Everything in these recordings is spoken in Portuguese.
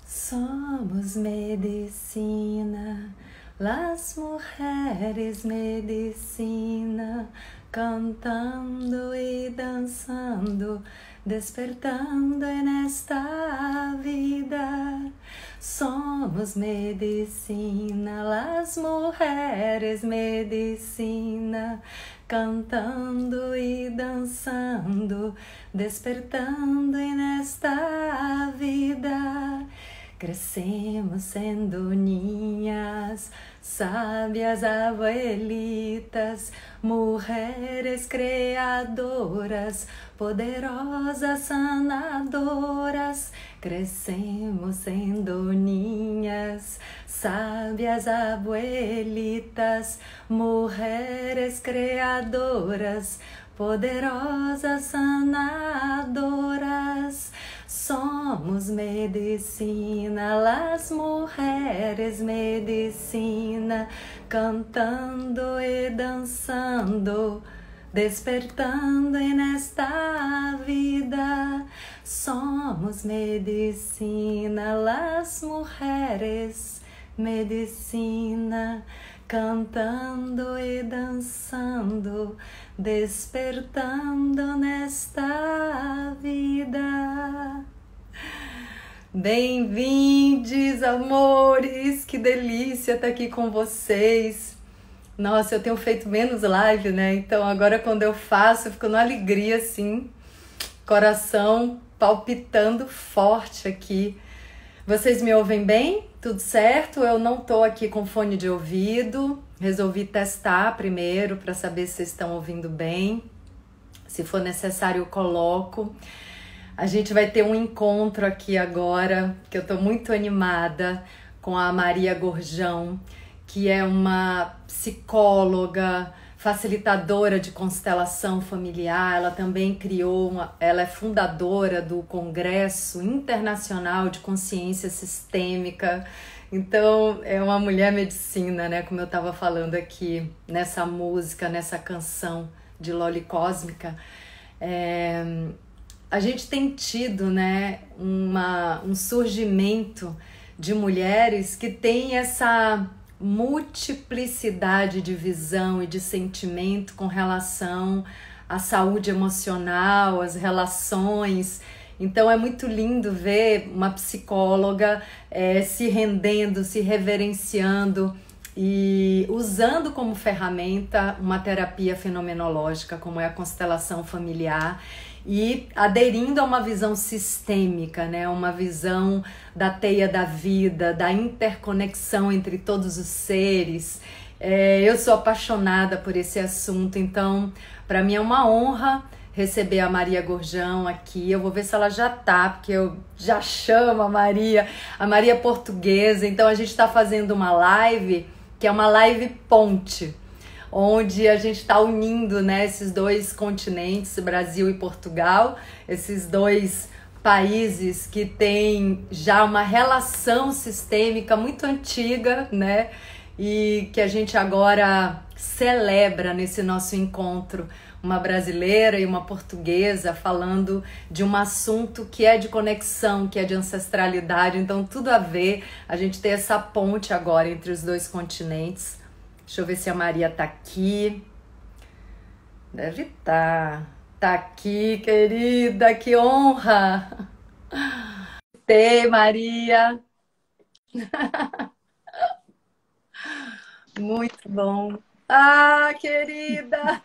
Somos medicina, las mujeres medicina, cantando y danzando, despertando en esta vida. Somos medicina, las mujeres medicina, cantando y danzando, despertando en esta vida. Crescemos sendo niñas, sábias abuelitas, mujeres creadoras, poderosas sanadoras. Crescemos sendo niñas, sábias abuelitas, mujeres creadoras, poderosas sanadoras. Somos medicina, las mujeres medicina, cantando e dançando, despertando nesta vida. Somos medicina, las mujeres medicina, cantando e dançando, despertando nesta vida. Bem-vindos, amores! Que delícia estar aqui com vocês. Nossa, eu tenho feito menos live, né? Então agora quando eu faço, eu fico numa alegria, assim, coração palpitando forte aqui. Vocês me ouvem bem? Tudo certo? Eu não tô aqui com fone de ouvido. Resolvi testar primeiro para saber se vocês estão ouvindo bem. Se for necessário, eu coloco. A gente vai ter um encontro aqui agora, que eu tô muito animada, com a Maria Gorjão, que é uma psicóloga, facilitadora de constelação familiar. Ela também ela é fundadora do Congresso Internacional de Consciência Sistêmica. Então, é uma mulher medicina, né? Como eu estava falando aqui nessa música, nessa canção de Loli Cósmica. A gente tem tido, né, um surgimento de mulheres que têm essa multiplicidade de visão e de sentimento com relação à saúde emocional, às relações. Então é muito lindo ver uma psicóloga se rendendo, se reverenciando e usando como ferramenta uma terapia fenomenológica, como é a constelação familiar, e aderindo a uma visão sistêmica, né? Uma visão da teia da vida, da interconexão entre todos os seres. Eu sou apaixonada por esse assunto, então para mim é uma honra receber a Maria Gorjão aqui. Eu vou ver se ela já tá, porque eu já chamo a Maria portuguesa. Então a gente está fazendo uma live, que é uma live ponte, onde a gente está unindo, né, esses dois continentes, Brasil e Portugal, esses dois países que têm já uma relação sistêmica muito antiga, né, e que a gente agora celebra nesse nosso encontro, uma brasileira e uma portuguesa falando de um assunto que é de conexão, que é de ancestralidade. Então tudo a ver, a gente ter essa ponte agora entre os dois continentes. Deixa eu ver se a Maria tá aqui. Deve estar. Tá aqui, querida, que honra ter Maria. Muito bom. Ah, querida!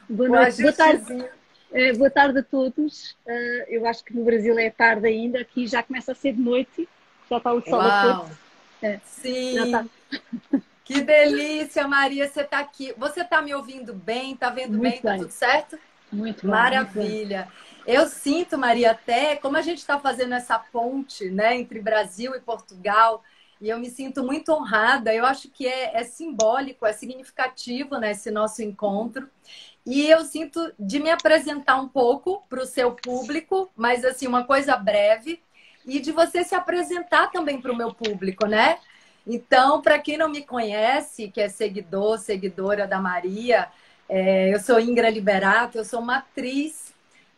Boa noite, boa tarde a todos. Eu acho que no Brasil é tarde ainda, aqui já começa a ser de noite, já está o sol a pôr. Sim! Que delícia, Maria, você está aqui. Você está me ouvindo bem? Está vendo bem? Está tudo certo? Muito bom. Maravilha. Eu sinto, Maria, até como a gente está fazendo essa ponte, né, entre Brasil e Portugal, e eu me sinto muito honrada. Eu acho que é simbólico, é significativo, né, esse nosso encontro. E eu sinto de me apresentar um pouco para o seu público, mas assim, uma coisa breve, e de você se apresentar também para o meu público, né? Então, para quem não me conhece, que é seguidora da Maria, Eu sou Ingra Liberato, eu sou uma atriz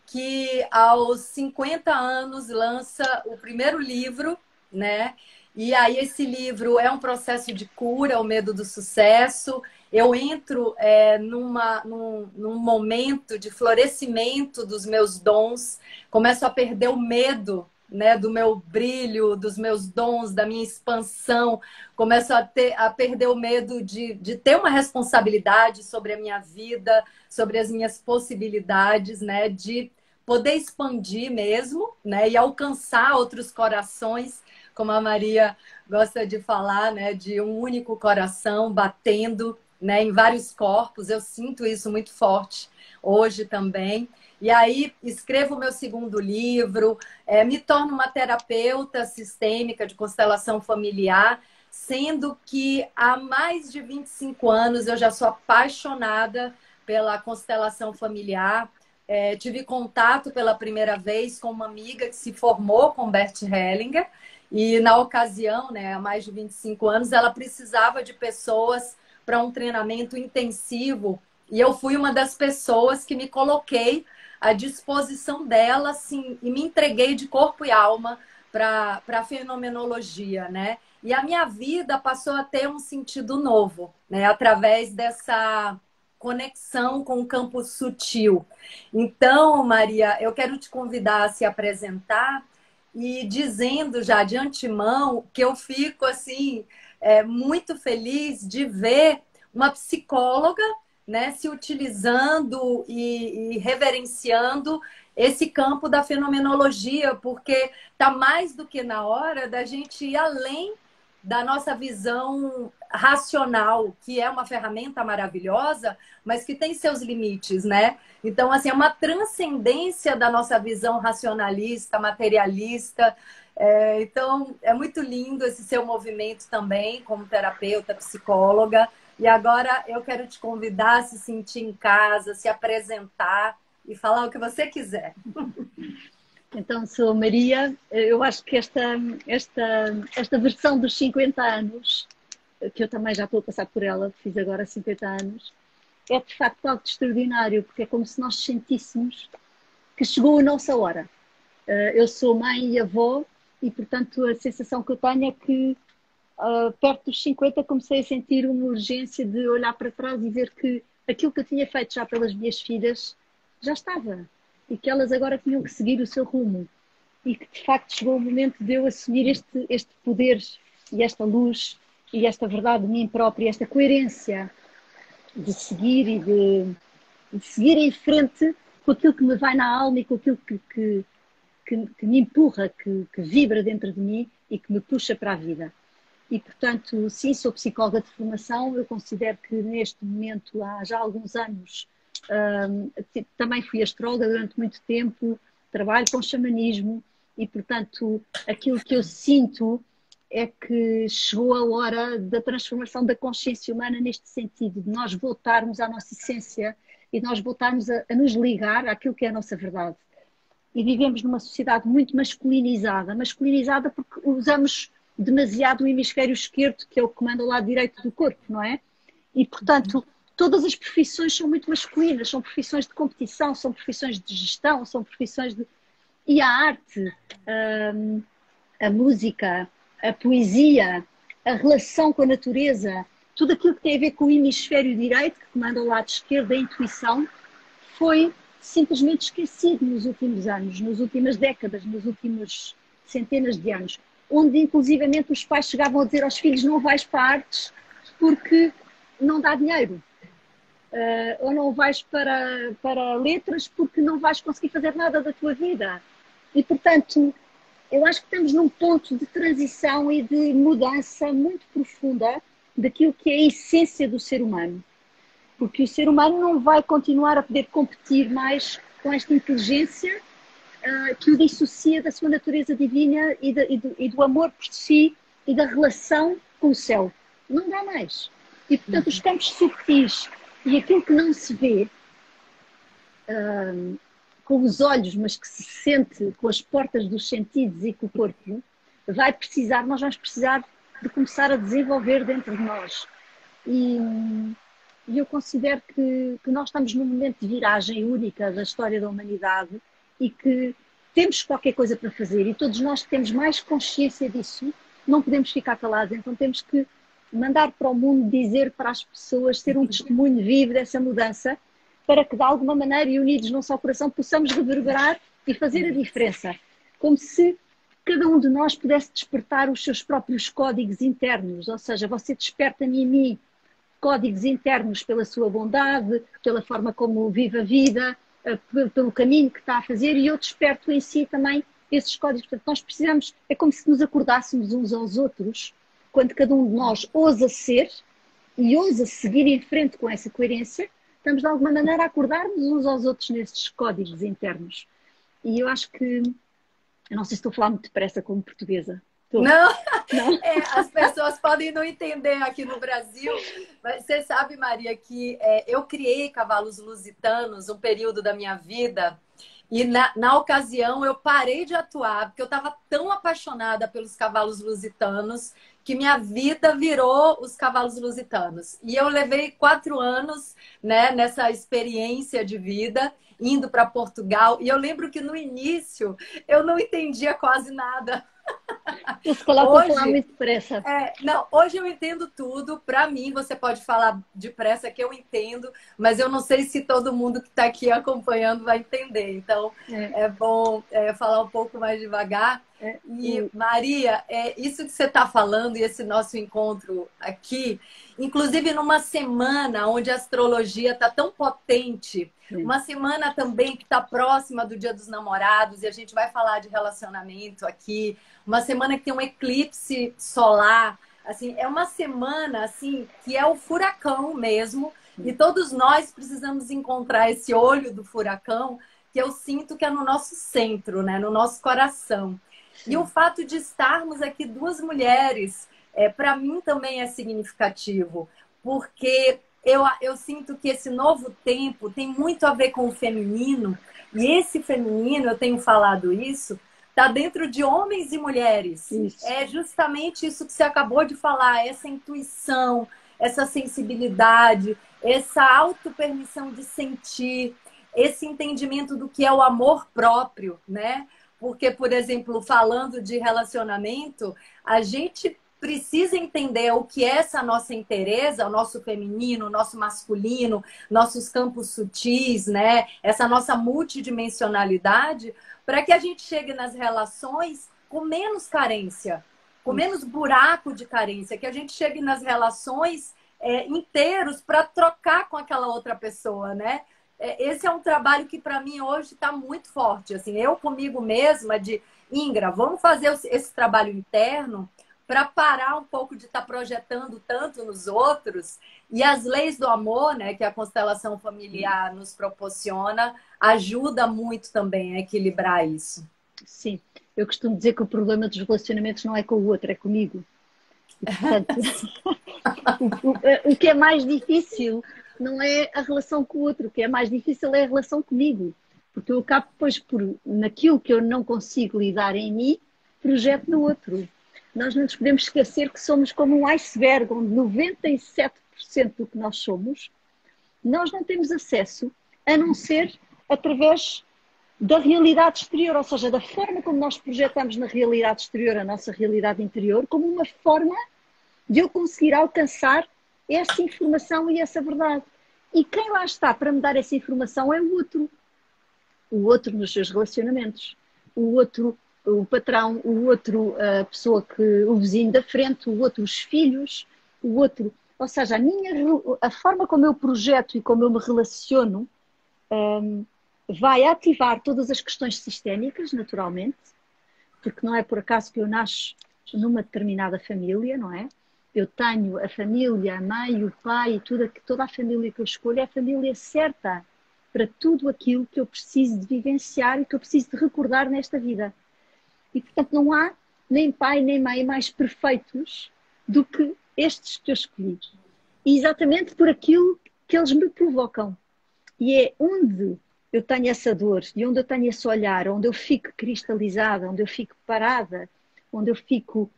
que aos 50 anos lança o primeiro livro, né? E aí esse livro é um processo de cura, o medo do sucesso. Eu entro num momento de florescimento dos meus dons, começo a perder o medo, né, do meu brilho, dos meus dons, da minha expansão, começo a perder o medo de ter uma responsabilidade sobre a minha vida, sobre as minhas possibilidades, né, de poder expandir mesmo, né, e alcançar outros corações, como a Maria gosta de falar, né, de um único coração batendo, né, em vários corpos. Eu sinto isso muito forte hoje também. E aí escrevo o meu segundo livro, me torno uma terapeuta sistêmica de constelação familiar, sendo que há mais de 25 anos eu já sou apaixonada pela constelação familiar. Tive contato pela primeira vez com uma amiga que se formou com Bert Hellinger e na ocasião, né, há mais de 25 anos, ela precisava de pessoas para um treinamento intensivo e eu fui uma das pessoas que me coloquei à disposição dela, assim, e me entreguei de corpo e alma para a fenomenologia, né? E a minha vida passou a ter um sentido novo, né? Através dessa conexão com o campo sutil. Então, Maria, eu quero te convidar a se apresentar e dizendo já de antemão que eu fico assim muito feliz de ver uma psicóloga, né, se utilizando e reverenciando esse campo da fenomenologia, porque está mais do que na hora da gente ir além da nossa visão racional, que é uma ferramenta maravilhosa, mas que tem seus limites, né? Então, assim, é uma transcendência da nossa visão racionalista, materialista. Então, é muito lindo esse seu movimento também, como terapeuta, psicóloga. E agora eu quero te convidar a se sentir em casa, se apresentar e falar o que você quiser. Então, sou a Maria. Eu acho que esta versão dos 50 anos, que eu também já estou a passar por ela, fiz agora 50 anos, é de facto algo de extraordinário, porque é como se nós sentíssemos que chegou a nossa hora. Eu sou mãe e avó e, portanto, a sensação que eu tenho é que perto dos 50 comecei a sentir uma urgência de olhar para trás e ver que aquilo que eu tinha feito já pelas minhas filhas já estava e que elas agora tinham que seguir o seu rumo e que de facto chegou o momento de eu assumir este poder e esta luz e esta verdade de mim própria, esta coerência de seguir e de seguir em frente com aquilo que me vai na alma e com aquilo que me empurra, que vibra dentro de mim e que me puxa para a vida. E, portanto, sim, sou psicóloga de formação. Eu considero que neste momento, há já alguns anos, também fui astróloga durante muito tempo, trabalho com xamanismo e, portanto, aquilo que eu sinto é que chegou a hora da transformação da consciência humana neste sentido, de nós voltarmos à nossa essência e de nós voltarmos a nos ligar àquilo que é a nossa verdade. E vivemos numa sociedade muito masculinizada porque usamos demasiado o hemisfério esquerdo, que é o que comanda o lado direito do corpo, não é? E, portanto, todas as profissões são muito masculinas, são profissões de competição, são profissões de gestão, são profissões de... E a arte, a música, a poesia, a relação com a natureza, tudo aquilo que tem a ver com o hemisfério direito, que comanda o lado esquerdo, a intuição, foi simplesmente esquecido nos últimos anos, nas últimas décadas, nas últimas centenas de anos, onde inclusivamente os pais chegavam a dizer aos filhos: não vais para artes porque não dá dinheiro, ou não vais para letras porque não vais conseguir fazer nada da tua vida. E, portanto, eu acho que estamos num ponto de transição e de mudança muito profunda daquilo que é a essência do ser humano. Porque o ser humano não vai continuar a poder competir mais com esta inteligência que o dissocia da sua natureza divina e do amor por si e da relação com o céu. Não dá mais. E, portanto, os campos subtis e aquilo que não se vê com os olhos, mas que se sente com as portas dos sentidos e com o corpo, nós vamos precisar de começar a desenvolver dentro de nós. E e eu considero que nós estamos num momento de viragem única da história da humanidade e que temos qualquer coisa para fazer, e todos nós que temos mais consciência disso, não podemos ficar calados, então temos que mandar para o mundo, dizer para as pessoas, ser um testemunho vivo dessa mudança, para que de alguma maneira, e unidos num só coração, possamos reverberar e fazer a diferença. Como se cada um de nós pudesse despertar os seus próprios códigos internos, ou seja, você desperta-me em mim códigos internos pela sua bondade, pela forma como vive a vida, pelo caminho que está a fazer, e eu desperto em si também esses códigos. Portanto, nós precisamos, é como se nos acordássemos uns aos outros, quando cada um de nós ousa ser e ousa seguir em frente com essa coerência, estamos de alguma maneira a acordar-nos uns aos outros nesses códigos internos. E eu acho que, eu não sei se estou a falar muito depressa como portuguesa. Não, não? As pessoas podem não entender aqui no Brasil, mas você sabe, Maria, que eu criei cavalos lusitanos um período da minha vida e na ocasião eu parei de atuar porque eu estava tão apaixonada pelos cavalos lusitanos que minha vida virou os cavalos lusitanos. E eu levei 4 anos, né, nessa experiência de vida, indo para Portugal, e eu lembro que no início eu não entendia quase nada. Eu se calhar estou a falar muito depressa. Não, hoje eu entendo tudo. Para mim, você pode falar depressa que eu entendo, mas eu não sei se todo mundo que está aqui acompanhando vai entender. Então, é bom falar um pouco mais devagar. E, Maria, isso que você está falando e esse nosso encontro aqui, inclusive numa semana onde a astrologia está tão potente, uma semana também que está próxima do Dia dos Namorados, e a gente vai falar de relacionamento aqui, uma semana que tem um eclipse solar, assim, é uma semana assim que é o furacão mesmo, e todos nós precisamos encontrar esse olho do furacão, que eu sinto que é no nosso centro, né, no nosso coração. Sim. E o fato de estarmos aqui 2 mulheres, para mim também é significativo, porque eu sinto que esse novo tempo tem muito a ver com o feminino, e esse feminino, eu tenho falado isso, está dentro de homens e mulheres. Isso. É justamente isso que você acabou de falar, essa intuição, essa sensibilidade, essa autopermissão de sentir, esse entendimento do que é o amor próprio, né? Porque, por exemplo, falando de relacionamento, a gente precisa entender o que é essa nossa inteireza, o nosso feminino, o nosso masculino, nossos campos sutis, né? Essa nossa multidimensionalidade, para que a gente chegue nas relações com menos carência, com menos buraco de carência, que a gente chegue nas relações inteiros para trocar com aquela outra pessoa, né? Esse é um trabalho que para mim hoje está muito forte. Assim, eu comigo mesma de Ingra, vamos fazer esse trabalho interno para parar um pouco de estar projetando tanto nos outros, e as leis do amor, né, que a constelação familiar nos proporciona, ajuda muito também a equilibrar isso. Sim, eu costumo dizer que o problema dos relacionamentos não é com o outro, é comigo. E, portanto, o que é mais difícil não é a relação com o outro, o que é mais difícil é a relação comigo, porque eu acabo depois por, naquilo que eu não consigo lidar em mim, projeto no outro. Nós não nos podemos esquecer que somos como um iceberg, onde 97% do que nós somos, nós não temos acesso, a não ser através da realidade exterior, ou seja, da forma como nós projetamos na realidade exterior a nossa realidade interior, como uma forma de eu conseguir alcançar essa informação e essa verdade. E quem lá está para me dar essa informação é o outro nos seus relacionamentos, o outro, o patrão, o outro, a pessoa que, o vizinho da frente, o outro, os filhos, o outro, ou seja, a forma como eu projeto e como eu me relaciono vai ativar todas as questões sistémicas, naturalmente, porque não é por acaso que eu nasço numa determinada família, não é? Eu tenho a família, a mãe, o pai, toda a família que eu escolho é a família certa para tudo aquilo que eu preciso de vivenciar e que eu preciso de recordar nesta vida. E, portanto, não há nem pai nem mãe mais perfeitos do que estes que eu escolhi. E exatamente por aquilo que eles me provocam. E é onde eu tenho essa dor e onde eu tenho esse olhar, onde eu fico cristalizada, onde eu fico parada, onde eu fico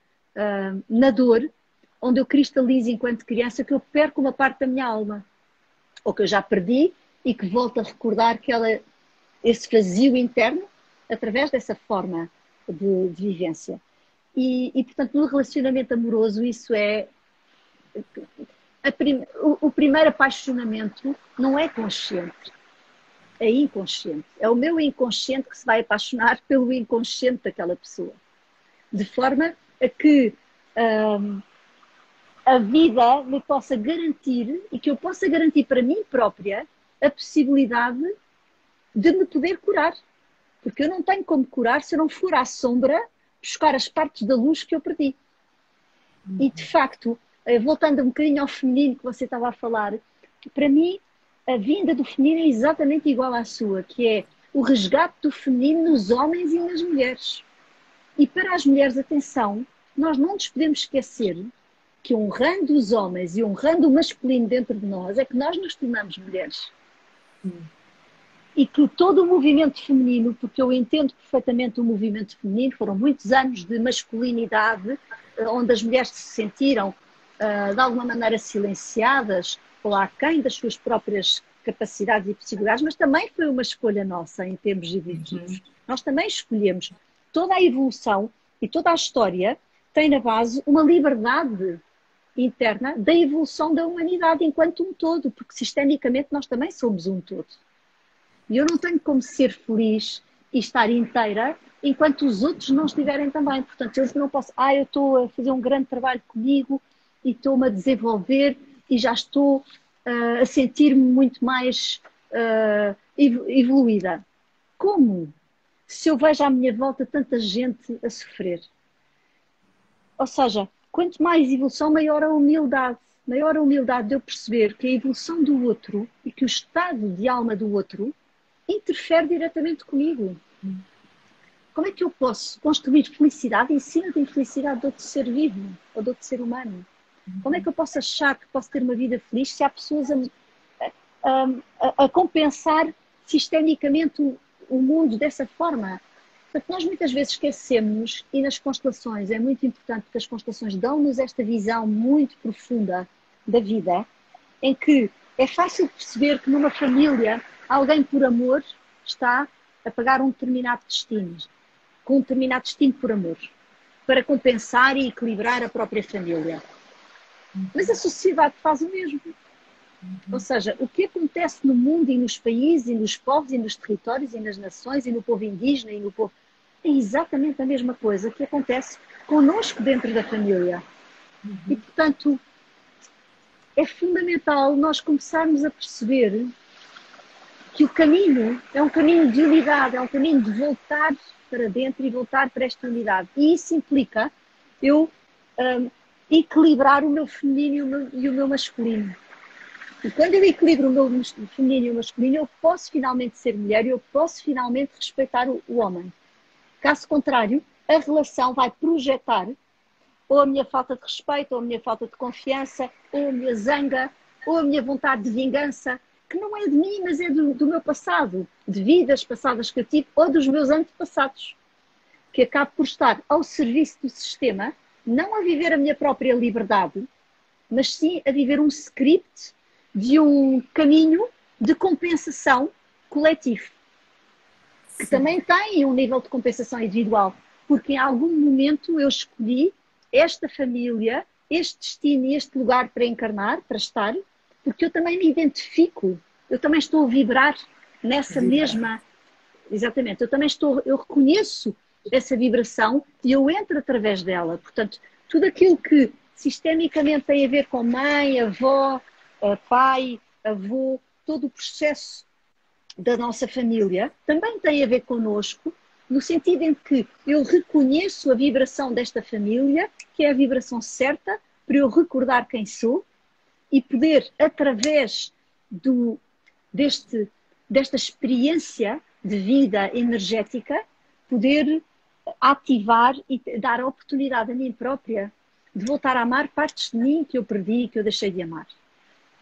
na dor, onde eu cristalizo enquanto criança, que eu perco uma parte da minha alma. ou que eu já perdi e que volto a recordar esse vazio interno através dessa forma de vivência. Portanto, no relacionamento amoroso, isso é... O primeiro apaixonamento não é consciente, é inconsciente. É o meu inconsciente que se vai apaixonar pelo inconsciente daquela pessoa. De forma a que a vida me possa garantir e que eu possa garantir para mim própria a possibilidade de me poder curar. Porque eu não tenho como curar se eu não for à sombra buscar as partes da luz que eu perdi. E, de facto, voltando um bocadinho ao feminino que você estava a falar, para mim, a vinda do feminino é exatamente igual à sua, que é o resgate do feminino nos homens e nas mulheres. E para as mulheres, atenção, nós não nos podemos esquecer que honrando os homens e honrando o masculino dentro de nós, é que nós nos tornamos mulheres. E que todo o movimento feminino, porque eu entendo perfeitamente o movimento feminino, foram muitos anos de masculinidade, onde as mulheres se sentiram, de alguma maneira, silenciadas, ou aquém das suas próprias capacidades e possibilidades, mas também foi uma escolha nossa em termos evolutivos. Nós também escolhemos. Toda a evolução e toda a história tem na base uma liberdade interna da evolução da humanidade enquanto um todo, porque sistemicamente nós também somos um todo. E eu não tenho como ser feliz e estar inteira enquanto os outros não estiverem também. Portanto, eu não posso... eu estou a fazer um grande trabalho comigo e estou-me a desenvolver e já estou a sentir-me muito mais evoluída. Como? Se eu vejo à minha volta tanta gente a sofrer. Ou seja, quanto mais evolução, maior a humildade. Maior a humildade de eu perceber que a evolução do outro e que o estado de alma do outro interfere diretamente comigo. Como é que eu posso construir felicidade em cima da infelicidade de outro ser vivo ou de outro ser humano? Como é que eu posso achar que posso ter uma vida feliz se há pessoas a compensar sistemicamente o mundo dessa forma? Portanto, nós muitas vezes esquecemos, e nas constelações é muito importante, porque as constelações dão-nos esta visão muito profunda da vida, em que é fácil perceber que numa família alguém por amor está a pagar um determinado destino, com um determinado destino por amor, para compensar e equilibrar a própria família. Mas a sociedade faz o mesmo. Ou seja, o que acontece no mundo e nos países, e nos povos, e nos territórios, e nas nações, e no povo indígena, e no povo... é exatamente a mesma coisa que acontece connosco dentro da família. E, portanto, é fundamental nós começarmos a perceber que o caminho é um caminho de unidade, é um caminho de voltar para dentro e voltar para esta unidade. E isso implica eu equilibrar o meu feminino e o meu masculino. E quando eu equilibro o meu feminino e o masculino, eu posso finalmente ser mulher e eu posso finalmente respeitar o homem. Caso contrário, a relação vai projetar ou a minha falta de respeito, ou a minha falta de confiança, ou a minha zanga, ou a minha vontade de vingança, que não é de mim, mas é do meu passado, de vidas passadas que eu tive, ou dos meus antepassados, que acabo por estar ao serviço do sistema, não a viver a minha própria liberdade, mas sim a viver um script de um caminho de compensação coletivo, que também tem um nível de compensação individual, porque em algum momento eu escolhi esta família, este destino e este lugar para encarnar, para estar, porque eu também me identifico, eu também estou a vibrar nessa mesma... Exatamente, eu reconheço essa vibração e eu entro através dela. Portanto, tudo aquilo que sistemicamente tem a ver com mãe, avó, pai, avô, todo o processo da nossa família também tem a ver connosco, no sentido em que eu reconheço a vibração desta família, que é a vibração certa para eu recordar quem sou e poder, através desta experiência de vida energética, poder ativar e dar a oportunidade a mim própria de voltar a amar partes de mim que eu perdi, que eu deixei de amar.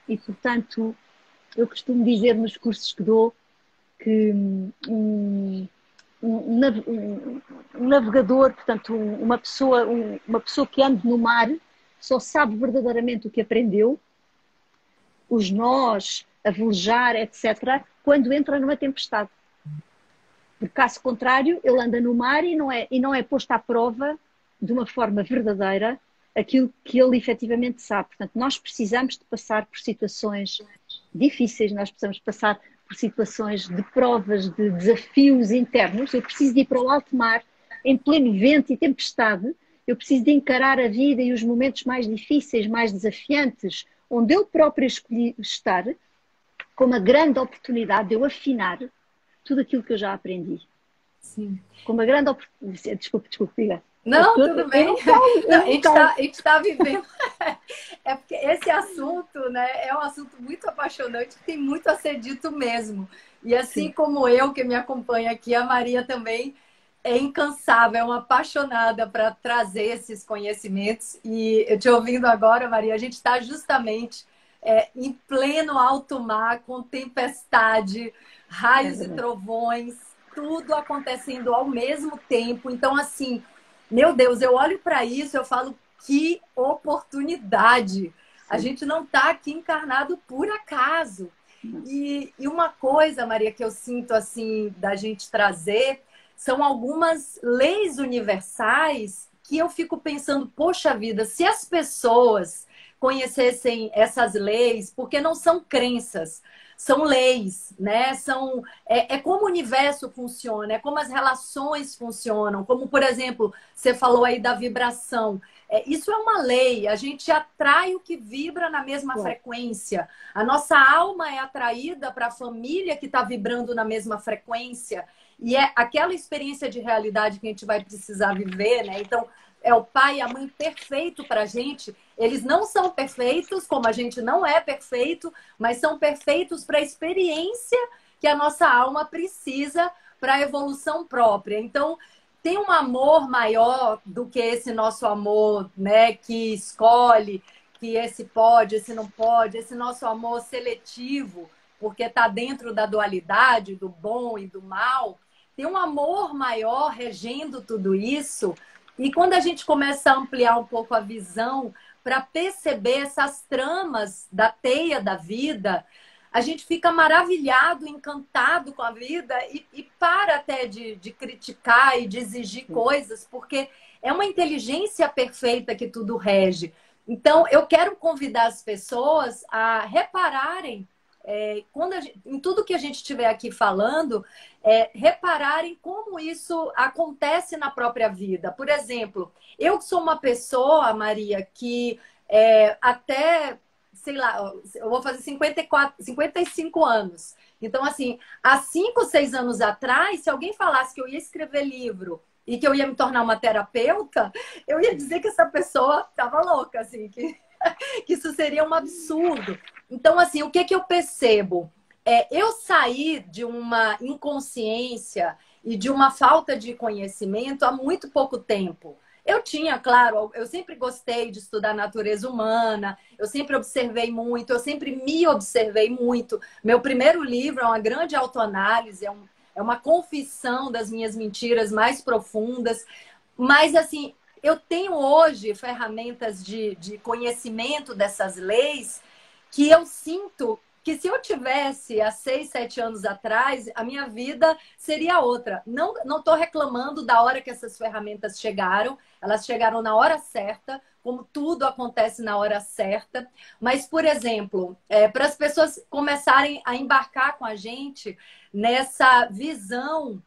E, portanto, eu costumo dizer nos cursos que dou que um navegador, portanto, uma pessoa que anda no mar, só sabe verdadeiramente o que aprendeu, os nós, a velejar, etc., quando entra numa tempestade. Porque, caso contrário, ele anda no mar e não é posto à prova de uma forma verdadeira aquilo que ele efetivamente sabe. Portanto, nós precisamos de passar por situações difíceis, nós precisamos passar por situações de provas, de desafios internos. Eu preciso de ir para o alto mar, em pleno vento e tempestade. Eu preciso de encarar a vida e os momentos mais difíceis, mais desafiantes, onde eu própria escolhi estar, com uma grande oportunidade de eu afinar tudo aquilo que eu já aprendi. Sim. Com uma grande oportunidade. Desculpe, diga. Não, tudo bem. A gente está vivendo. É porque esse assunto, né, é um assunto muito apaixonante, que tem muito a ser dito mesmo. E assim como eu, que me acompanha aqui, a Maria também é incansável, é uma apaixonada para trazer esses conhecimentos. E eu te ouvindo agora, Maria, a gente está justamente em pleno alto mar, com tempestade, raios e trovões, tudo acontecendo ao mesmo tempo. Então, assim, meu Deus, eu olho para isso, eu falo, que oportunidade! A gente não está aqui encarnado por acaso. E uma coisa, Maria, que eu sinto assim da gente trazer são algumas leis universais que eu fico pensando, poxa vida, se as pessoas conhecessem essas leis, porque não são crenças, são leis, né? É como o universo funciona, é como as relações funcionam, como, por exemplo, você falou aí da vibração. Isso é uma lei, a gente atrai o que vibra na mesma frequência. A nossa alma é atraída para a família que está vibrando na mesma frequência. E é aquela experiência de realidade que a gente vai precisar viver, né? Então, é o pai e a mãe perfeito para a gente. Eles não são perfeitos, como a gente não é perfeito, mas são perfeitos para a experiência que a nossa alma precisa para a evolução própria. Então, tem um amor maior do que esse nosso amor, né, que escolhe que esse pode, esse não pode, esse nosso amor seletivo, porque está dentro da dualidade, do bom e do mal. Tem um amor maior regendo tudo isso. E quando a gente começa a ampliar um pouco a visão para perceber essas tramas da teia da vida, a gente fica maravilhado, encantado com a vida e para até de criticar e de exigir coisas, porque é uma inteligência perfeita que tudo rege. Então, eu quero convidar as pessoas a repararem em tudo que a gente estiver aqui falando, repararem como isso acontece na própria vida. Por exemplo, eu sou uma pessoa, Maria, que até, sei lá, eu vou fazer 55 anos. Então, assim, há 5, 6 anos atrás, se alguém falasse que eu ia escrever livro e que eu ia me tornar uma terapeuta, eu ia dizer que essa pessoa estava louca, assim, que isso seria um absurdo. Então, assim, o que eu percebo? Eu saí de uma inconsciência e de uma falta de conhecimento há muito pouco tempo. Eu tinha, claro, eu sempre gostei de estudar a natureza humana, eu sempre observei muito, eu sempre me observei muito. Meu primeiro livro é uma grande autoanálise, é uma confissão das minhas mentiras mais profundas. Mas, assim, eu tenho hoje ferramentas de conhecimento dessas leis que eu sinto que se eu tivesse há 6, 7 anos atrás, a minha vida seria outra. Não estou reclamando da hora que essas ferramentas chegaram, elas chegaram na hora certa, como tudo acontece na hora certa. Mas, por exemplo, para as pessoas começarem a embarcar com a gente nessa visão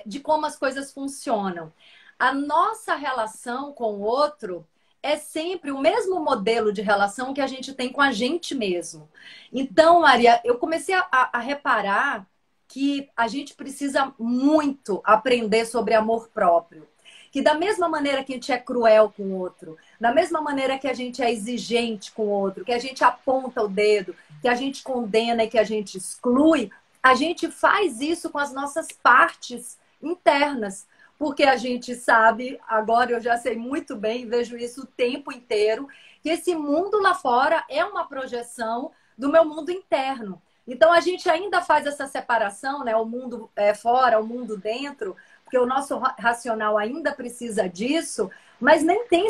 de como as coisas funcionam. A nossa relação com o outro é sempre o mesmo modelo de relação que a gente tem com a gente mesmo. Então, Maria, eu comecei a reparar que a gente precisa muito aprender sobre amor próprio. Que da mesma maneira que a gente é cruel com o outro, da mesma maneira que a gente é exigente com o outro, que a gente aponta o dedo, que a gente condena e que a gente exclui, a gente faz isso com as nossas partes internas. Porque a gente sabe, agora eu já sei muito bem, vejo isso o tempo inteiro, que esse mundo lá fora é uma projeção do meu mundo interno. Então a gente ainda faz essa separação, né? O mundo fora, o mundo dentro, porque o nosso racional ainda precisa disso, mas nem tem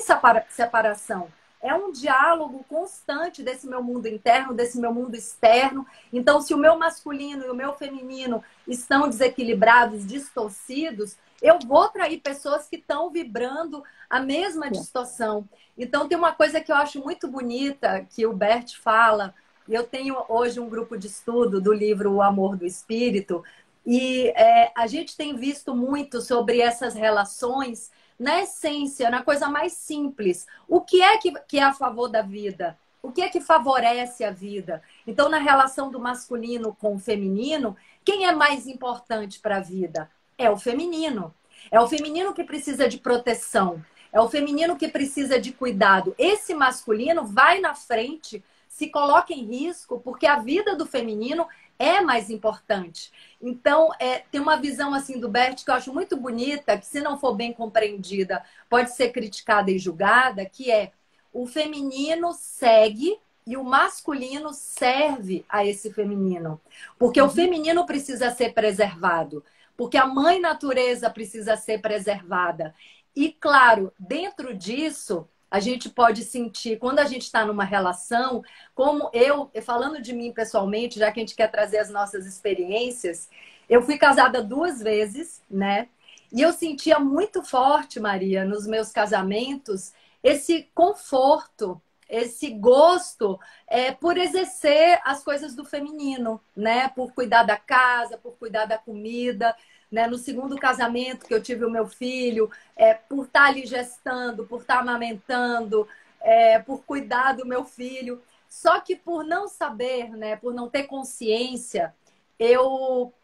separação. é um diálogo constante desse meu mundo interno, desse meu mundo externo. Então, se o meu masculino e o meu feminino estão desequilibrados, distorcidos, eu vou atrair pessoas que estão vibrando a mesma distorção. Então, tem uma coisa que eu acho muito bonita, que o Bert fala, e eu tenho hoje um grupo de estudo do livro O Amor do Espírito, e a gente tem visto muito sobre essas relações na essência, na coisa mais simples. O que é a favor da vida? O que é que favorece a vida? Então, na relação do masculino com o feminino, quem é mais importante para a vida? É o feminino. É o feminino que precisa de proteção. É o feminino que precisa de cuidado. Esse masculino vai na frente, se coloca em risco, porque a vida do feminino é mais importante. Então, tem uma visão assim do Bert que eu acho muito bonita, que se não for bem compreendida, pode ser criticada e julgada, que é o feminino segue e o masculino serve a esse feminino. Porque o feminino precisa ser preservado, porque a mãe natureza precisa ser preservada. E, claro, dentro disso, a gente pode sentir, quando a gente está numa relação, como eu, falando de mim pessoalmente, já que a gente quer trazer as nossas experiências, eu fui casada 2 vezes, né? E eu sentia muito forte, Maria, nos meus casamentos, esse conforto, esse gosto por exercer as coisas do feminino, né? Por cuidar da casa, por cuidar da comida. Né? No segundo casamento que eu tive o meu filho, por estar ali gestando, por estar amamentando, por cuidar do meu filho. Só que por não saber, né, por não ter consciência, eu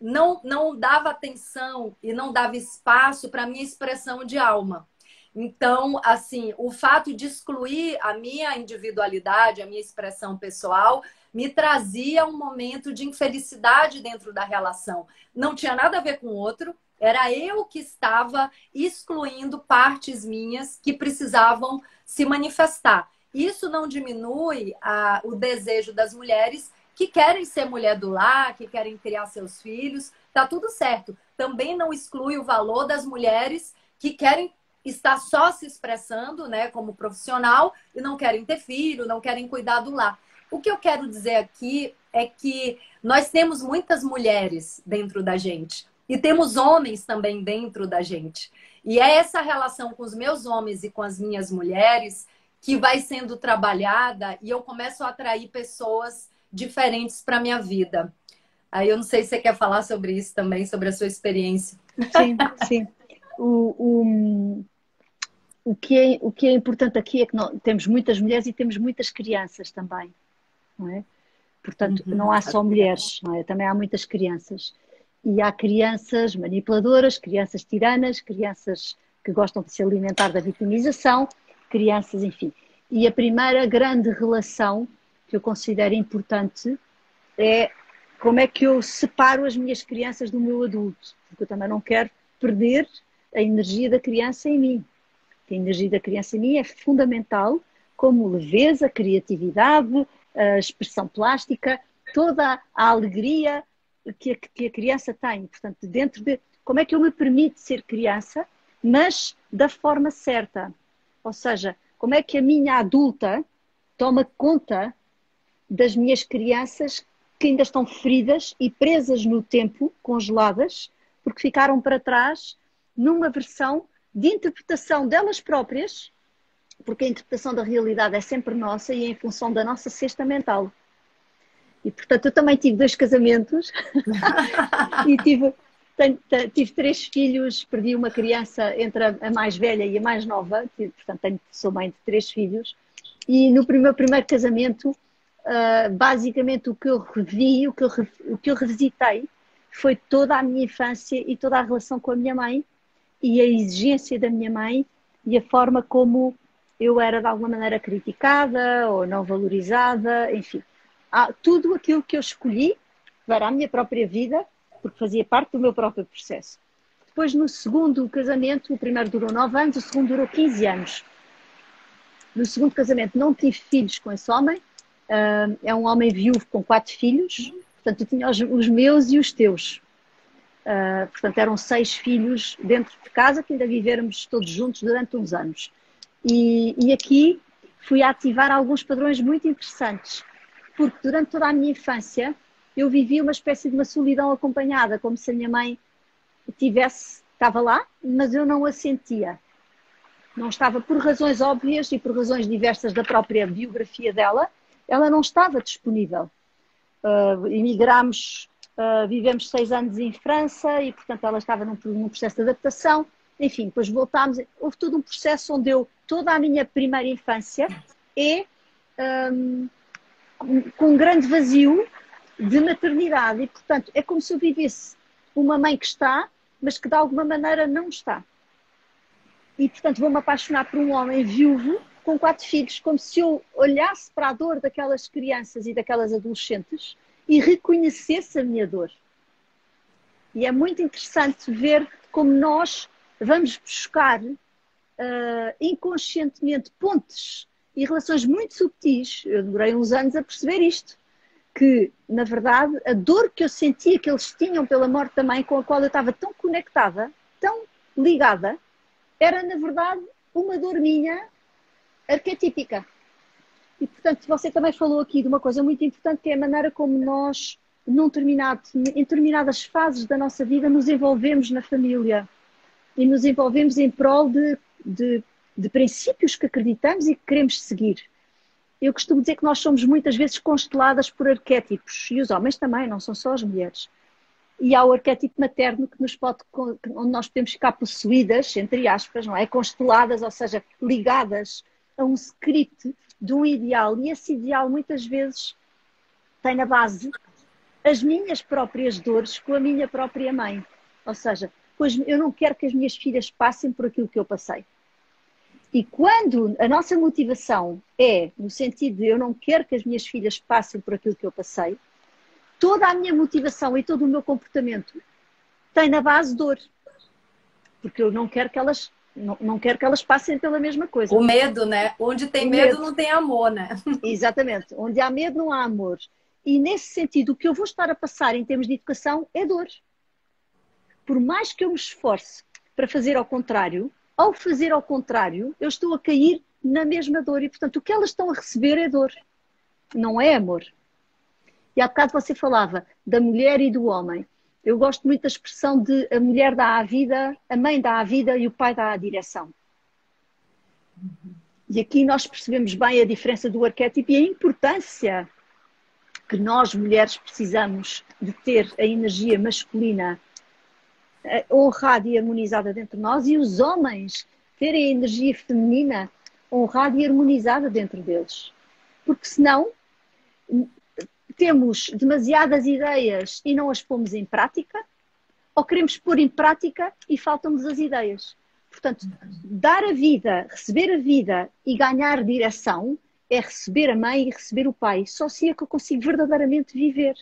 não dava atenção e não dava espaço para a minha expressão de alma. Então, assim, o fato de excluir a minha individualidade, a minha expressão pessoal, me trazia um momento de infelicidade dentro da relação. Não tinha nada a ver com o outro, era eu que estava excluindo partes minhas que precisavam se manifestar. Isso não diminui o desejo das mulheres que querem ser mulher do lar, que querem criar seus filhos, tá tudo certo. Também não exclui o valor das mulheres que querem estar só se expressando, né, como profissional e não querem ter filho, não querem cuidar do lar. O que eu quero dizer aqui é que nós temos muitas mulheres dentro da gente e temos homens também dentro da gente. E é essa relação com os meus homens e com as minhas mulheres que vai sendo trabalhada e eu começo a atrair pessoas diferentes para a minha vida. Aí eu não sei se você quer falar sobre isso também, sobre a sua experiência. Sim, sim. O que é importante aqui é que nós temos muitas mulheres e temos muitas crianças também, não é? Portanto, não há só mulheres, não é? Também há muitas crianças. E há crianças manipuladoras, crianças tiranas, crianças que gostam de se alimentar da vitimização, crianças, enfim. E a primeira grande relação que eu considero importante é como é que eu separo as minhas crianças do meu adulto, porque eu também não quero perder a energia da criança em mim. A energia da criança em mim é fundamental, como leveza, criatividade, a expressão plástica, toda a alegria que a criança tem. Portanto, dentro de como é que eu me permito ser criança, mas da forma certa. Ou seja, como é que a minha adulta toma conta das minhas crianças que ainda estão feridas e presas no tempo, congeladas, porque ficaram para trás numa versão de interpretação delas próprias, porque a interpretação da realidade é sempre nossa e é em função da nossa cesta mental. E, portanto, eu também tive 2 casamentos e tive 3 filhos, perdi uma criança entre a mais velha e a mais nova, portanto, sou mãe de 3 filhos, e no meu primeiro casamento, basicamente o que eu revi, o que eu revisitei, foi toda a minha infância e toda a relação com a minha mãe, e a exigência da minha mãe e a forma como eu era de alguma maneira criticada ou não valorizada, enfim. Tudo aquilo que eu escolhi para a minha própria vida, porque fazia parte do meu próprio processo. Depois, no segundo casamento, o primeiro durou 9 anos, o segundo durou 15 anos. No segundo casamento não tive filhos com esse homem, é um homem viúvo com 4 filhos, portanto eu tinha os meus e os teus. Portanto, eram 6 filhos dentro de casa que ainda vivéramos todos juntos durante uns anos. E aqui fui ativar alguns padrões muito interessantes, porque durante toda a minha infância eu vivi uma espécie de uma solidão acompanhada, como se a minha mãe estava lá, mas eu não a sentia. Não estava por razões óbvias e por razões diversas da própria biografia dela, ela não estava disponível. Emigramos, vivemos 6 anos em França e, portanto, ela estava num processo de adaptação. Enfim, depois voltámos. Houve todo um processo onde toda a minha primeira infância é com um grande vazio de maternidade. E, portanto, é como se eu vivesse uma mãe que está, mas que de alguma maneira não está. E, portanto, vou-me apaixonar por um homem viúvo com 4 filhos, como se eu olhasse para a dor daquelas crianças e daquelas adolescentes e reconhecesse a minha dor. E é muito interessante ver como nós vamos buscar inconscientemente pontes e relações muito subtis. Eu demorei uns anos a perceber isto, que, na verdade, a dor que eu sentia que eles tinham pela morte da mãe, com a qual eu estava tão conectada, tão ligada, era, na verdade, uma dor minha arquetípica. E, portanto, você também falou aqui de uma coisa muito importante, que é a maneira como nós, em determinadas fases da nossa vida, nos envolvemos na família. E nos envolvemos em prol de princípios que acreditamos e que queremos seguir. Eu costumo dizer que nós somos muitas vezes consteladas por arquétipos. E os homens também, não são só as mulheres. E há o arquétipo materno que onde nós podemos ficar possuídas, entre aspas, não é? Consteladas, ou seja, ligadas a um script de um ideal. E esse ideal muitas vezes tem na base as minhas próprias dores com a minha própria mãe. Ou seja, pois eu não quero que as minhas filhas passem por aquilo que eu passei. E quando a nossa motivação é no sentido de eu não quero que as minhas filhas passem por aquilo que eu passei, toda a minha motivação e todo o meu comportamento tem na base dor. Porque eu não quero que elas passem pela mesma coisa. O medo, né? Onde tem medo não tem amor, né? Exatamente. Onde há medo não há amor. E nesse sentido, o que eu vou estar a passar em termos de educação é dor. Por mais que eu me esforce para fazer ao contrário, ao fazer ao contrário, eu estou a cair na mesma dor. E, portanto, o que elas estão a receber é dor. Não é amor. E há bocado você falava da mulher e do homem. Eu gosto muito da expressão de a mulher dá a vida, a mãe dá a vida e o pai dá a direção. E aqui nós percebemos bem a diferença do arquétipo e a importância que nós, mulheres, precisamos de ter a energia masculina honrada e harmonizada dentro de nós e os homens terem a energia feminina honrada e harmonizada dentro deles. Porque senão temos demasiadas ideias e não as pomos em prática, ou queremos pôr em prática e faltam-nos as ideias. Portanto, dar a vida, receber a vida e ganhar direção é receber a mãe e receber o pai. Só assim é que eu consigo verdadeiramente viver.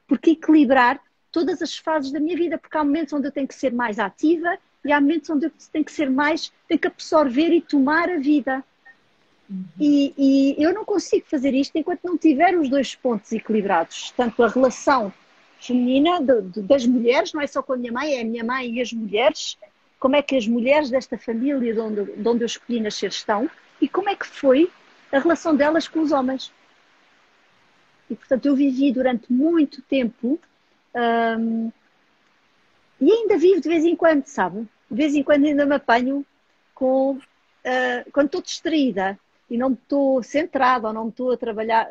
Porque equilibrar todas as fases da minha vida, porque há momentos onde eu tenho que ser mais ativa e há momentos onde eu tenho que ser mais, tenho que absorver e tomar a vida. E eu não consigo fazer isto enquanto não tiver os dois pontos equilibrados. Tanto a relação feminina das mulheres, não é só com a minha mãe, é a minha mãe e as mulheres, como é que as mulheres desta família de onde eu escolhi nascer estão e como é que foi a relação delas com os homens. E, portanto, eu vivi durante muito tempo e ainda vivo de vez em quando, sabe? De vez em quando ainda me apanho quando estou distraída e não estou centrada ou não estou a trabalhar.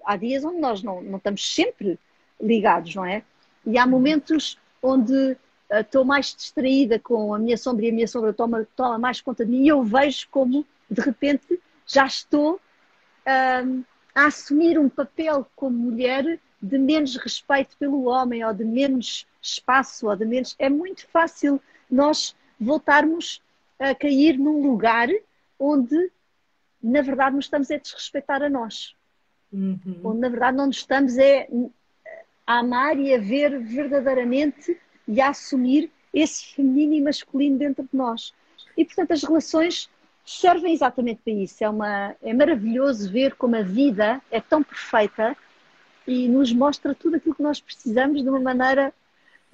Há dias onde nós não estamos sempre ligados, não é? E há momentos onde estou mais distraída com a minha sombra e a minha sombra toma mais conta de mim e eu vejo como, de repente, já estou a assumir um papel como mulher de menos respeito pelo homem ou de menos espaço ou de menos... É muito fácil nós voltarmos a cair num lugar onde, na verdade, nos estamos a desrespeitar a nós. Onde, na verdade, não nos estamos a amar e a ver verdadeiramente e a assumir esse feminino e masculino dentro de nós. E, portanto, as relações servem exatamente para isso. É maravilhoso ver como a vida é tão perfeita e nos mostra tudo aquilo que nós precisamos de uma maneira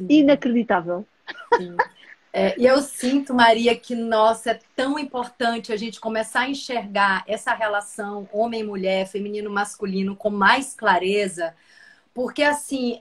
inacreditável. Sim. E eu sinto, Maria, que, nossa, é tão importante a gente começar a enxergar essa relação homem-mulher, feminino-masculino com mais clareza, porque, assim,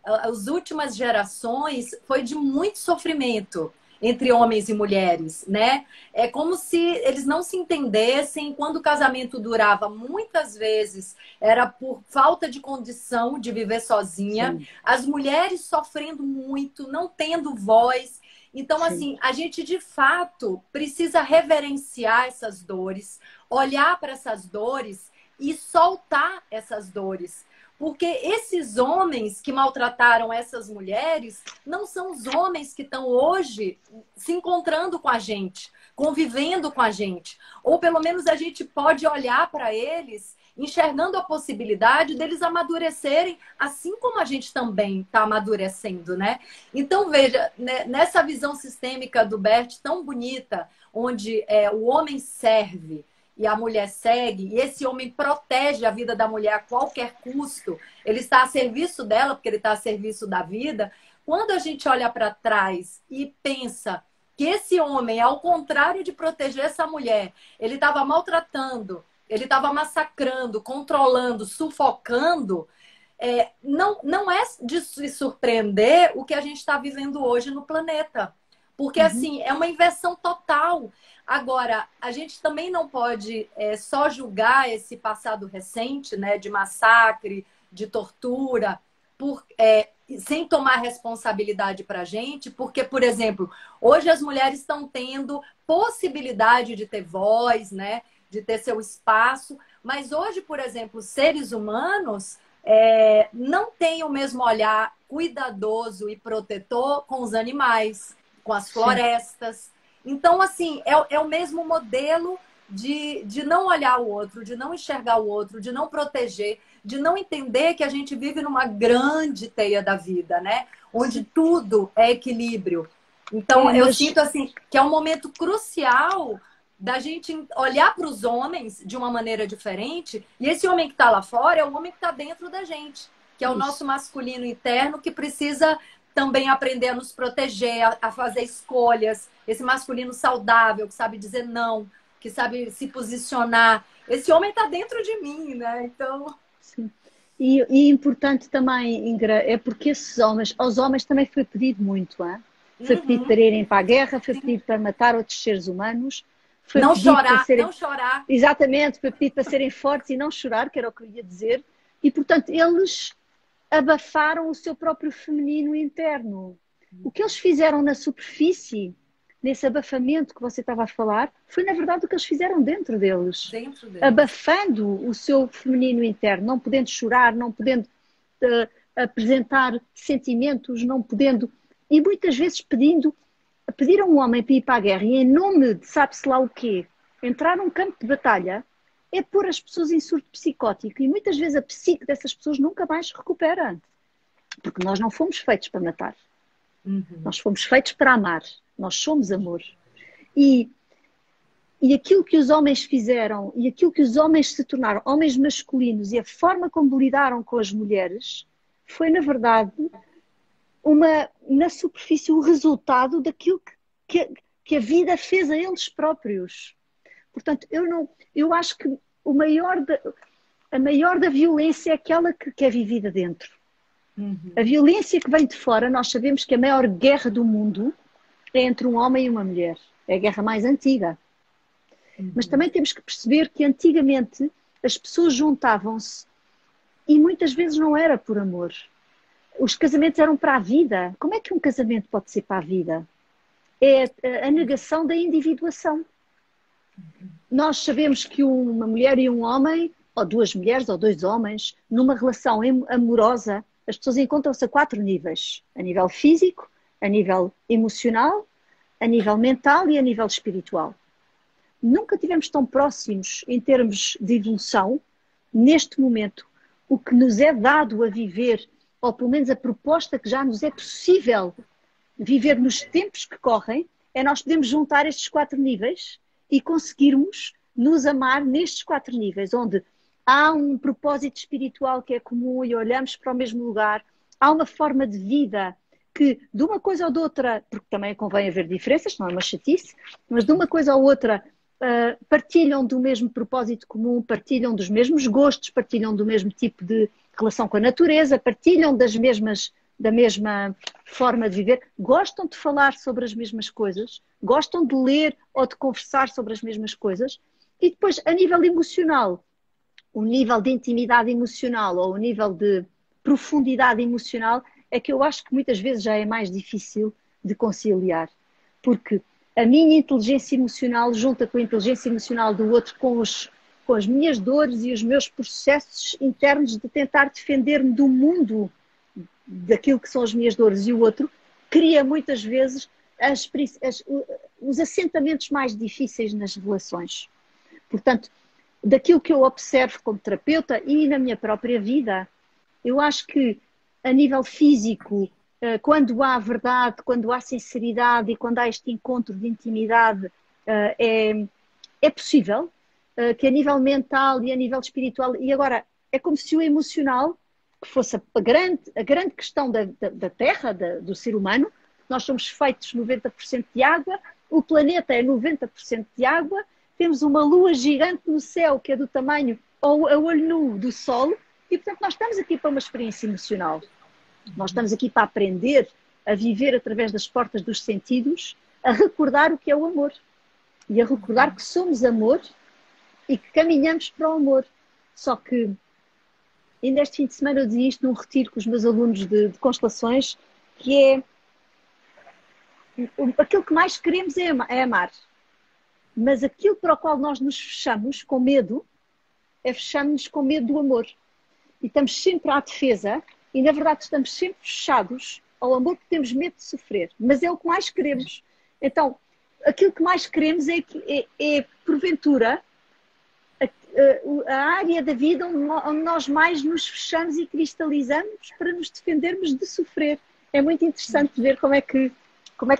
as últimas gerações foi de muito sofrimento entre homens e mulheres, né? É como se eles não se entendessem. Quando o casamento durava, muitas vezes era por falta de condição de viver sozinha, Sim, as mulheres sofrendo muito, não tendo voz. Então, sim. assim, a gente de fato precisa reverenciar essas dores, olhar para essas dores e soltar essas dores. Porque esses homens que maltrataram essas mulheres não são os homens que estão hoje se encontrando com a gente, convivendo com a gente. Ou pelo menos a gente pode olhar para eles enxergando a possibilidade deles amadurecerem, assim como a gente também está amadurecendo, né? Então, veja, né, nessa visão sistêmica do Bert tão bonita, onde o homem serve e a mulher segue, e esse homem protege a vida da mulher a qualquer custo, ele está a serviço dela, porque ele está a serviço da vida. Quando a gente olha para trás e pensa que esse homem, ao contrário de proteger essa mulher, ele estava maltratando, ele estava massacrando, controlando, sufocando, não é de se surpreender o que a gente está vivendo hoje no planeta. Porque, Uhum. assim, é uma inversão total. Agora, a gente também não pode só julgar esse passado recente, né, de massacre, de tortura, sem tomar responsabilidade para a gente, porque, por exemplo, hoje as mulheres estão tendo possibilidade de ter voz, né, de ter seu espaço, mas hoje, por exemplo, seres humanos não têm o mesmo olhar cuidadoso e protetor com os animais, com as Sim. florestas. Então, assim, é o mesmo modelo de não olhar o outro, de não enxergar o outro, de não proteger, de não entender que a gente vive numa grande teia da vida, né? Onde Sim. tudo é equilíbrio. Então, É, eu mas sinto assim que é um momento crucial da gente olhar para os homens de uma maneira diferente. E esse homem que está lá fora é o homem que está dentro da gente, que é o isso. nosso masculino interno que precisa também aprender a nos proteger, a fazer escolhas. Esse masculino saudável que sabe dizer não, que sabe se posicionar. Esse homem está dentro de mim, né? Então. Sim. E importante também, Ingra, é porque esses homens, aos homens também foi pedido muito, hein? Foi pedido Uhum. para irem para a guerra, foi pedido para matar outros seres humanos, foi Não pedido para chorar, serem, não chorar. exatamente, foi pedido para serem fortes e não chorar, que era o que eu ia dizer, e portanto eles abafaram o seu próprio feminino interno. O que eles fizeram na superfície, nesse abafamento que você estava a falar, foi na verdade o que eles fizeram dentro deles, Dentro deles. abafando o seu feminino interno, não podendo chorar, não podendo apresentar sentimentos, não podendo, e muitas vezes pedir a um homem para ir para a guerra e em nome de sabe-se lá o quê, entrar num campo de batalha, é pôr as pessoas em surto psicótico e muitas vezes a psique dessas pessoas nunca mais se recupera, porque nós não fomos feitos para matar, Uhum. nós fomos feitos para amar, nós somos amor. E, e aquilo que os homens fizeram e aquilo que os homens se tornaram, homens masculinos, e a forma como lidaram com as mulheres, foi na verdade na superfície o resultado daquilo que a vida fez a eles próprios. Portanto, eu acho que a maior da violência é aquela que é vivida dentro. A Uhum. violência que vem de fora, nós sabemos que a maior guerra do mundo é entre um homem e uma mulher. É a guerra mais antiga. Mas Uhum. também temos que perceber que antigamente as pessoas juntavam-se e muitas vezes não era por amor. Os casamentos eram para a vida. Como é que um casamento pode ser para a vida? É a negação da individuação. Nós sabemos que uma mulher e um homem, ou duas mulheres ou dois homens, numa relação amorosa, as pessoas encontram-se a 4 níveis: a nível físico, a nível emocional, a nível mental e a nível espiritual. Nunca tivemos tão próximos em termos de evolução, neste momento, o que nos é dado a viver, ou pelo menos a proposta que já nos é possível viver nos tempos que correm, é nós podermos juntar estes 4 níveis e conseguirmos nos amar nestes 4 níveis, onde há um propósito espiritual que é comum e olhamos para o mesmo lugar, há uma forma de vida que de uma coisa ou de outra, porque também convém haver diferenças, não é uma chatice, mas de uma coisa ou outra partilham do mesmo propósito comum, partilham dos mesmos gostos, partilham do mesmo tipo de relação com a natureza, partilham da mesma forma de viver, gostam de falar sobre as mesmas coisas, gostam de ler ou de conversar sobre as mesmas coisas, e depois, a nível emocional, o nível de intimidade emocional ou o nível de profundidade emocional é que eu acho que muitas vezes já é mais difícil de conciliar, porque a minha inteligência emocional junta com a inteligência emocional do outro, com as minhas dores e os meus processos internos de tentar defender-me do mundo daquilo que são as minhas dores, e o outro cria muitas vezes os assentamentos mais difíceis nas relações. Portanto, daquilo que eu observo como terapeuta e na minha própria vida, eu acho que a nível físico, quando há verdade, quando há sinceridade e quando há este encontro de intimidade, é possível que a nível mental e a nível espiritual, e agora é como se o emocional, que fosse a grande questão da Terra, do ser humano, nós somos feitos 90% de água, o planeta é 90% de água, temos uma lua gigante no céu que é do tamanho a olho nu do Sol, e portanto nós estamos aqui para uma experiência emocional. Nós estamos aqui para aprender a viver através das portas dos sentidos, a recordar o que é o amor. E a recordar que somos amor e que caminhamos para o amor. Só que, ainda este fim de semana eu dizia isto num retiro com os meus alunos de constelações, que é aquilo que mais queremos é amar. Mas aquilo para o qual nós nos fechamos com medo, fechamos-nos com medo do amor. E estamos sempre à defesa, e na verdade estamos sempre fechados ao amor porque temos medo de sofrer. Mas é o que mais queremos. Então, aquilo que mais queremos é porventura, a área da vida onde nós mais nos fechamos e cristalizamos para nos defendermos de sofrer. É muito interessante ver como é que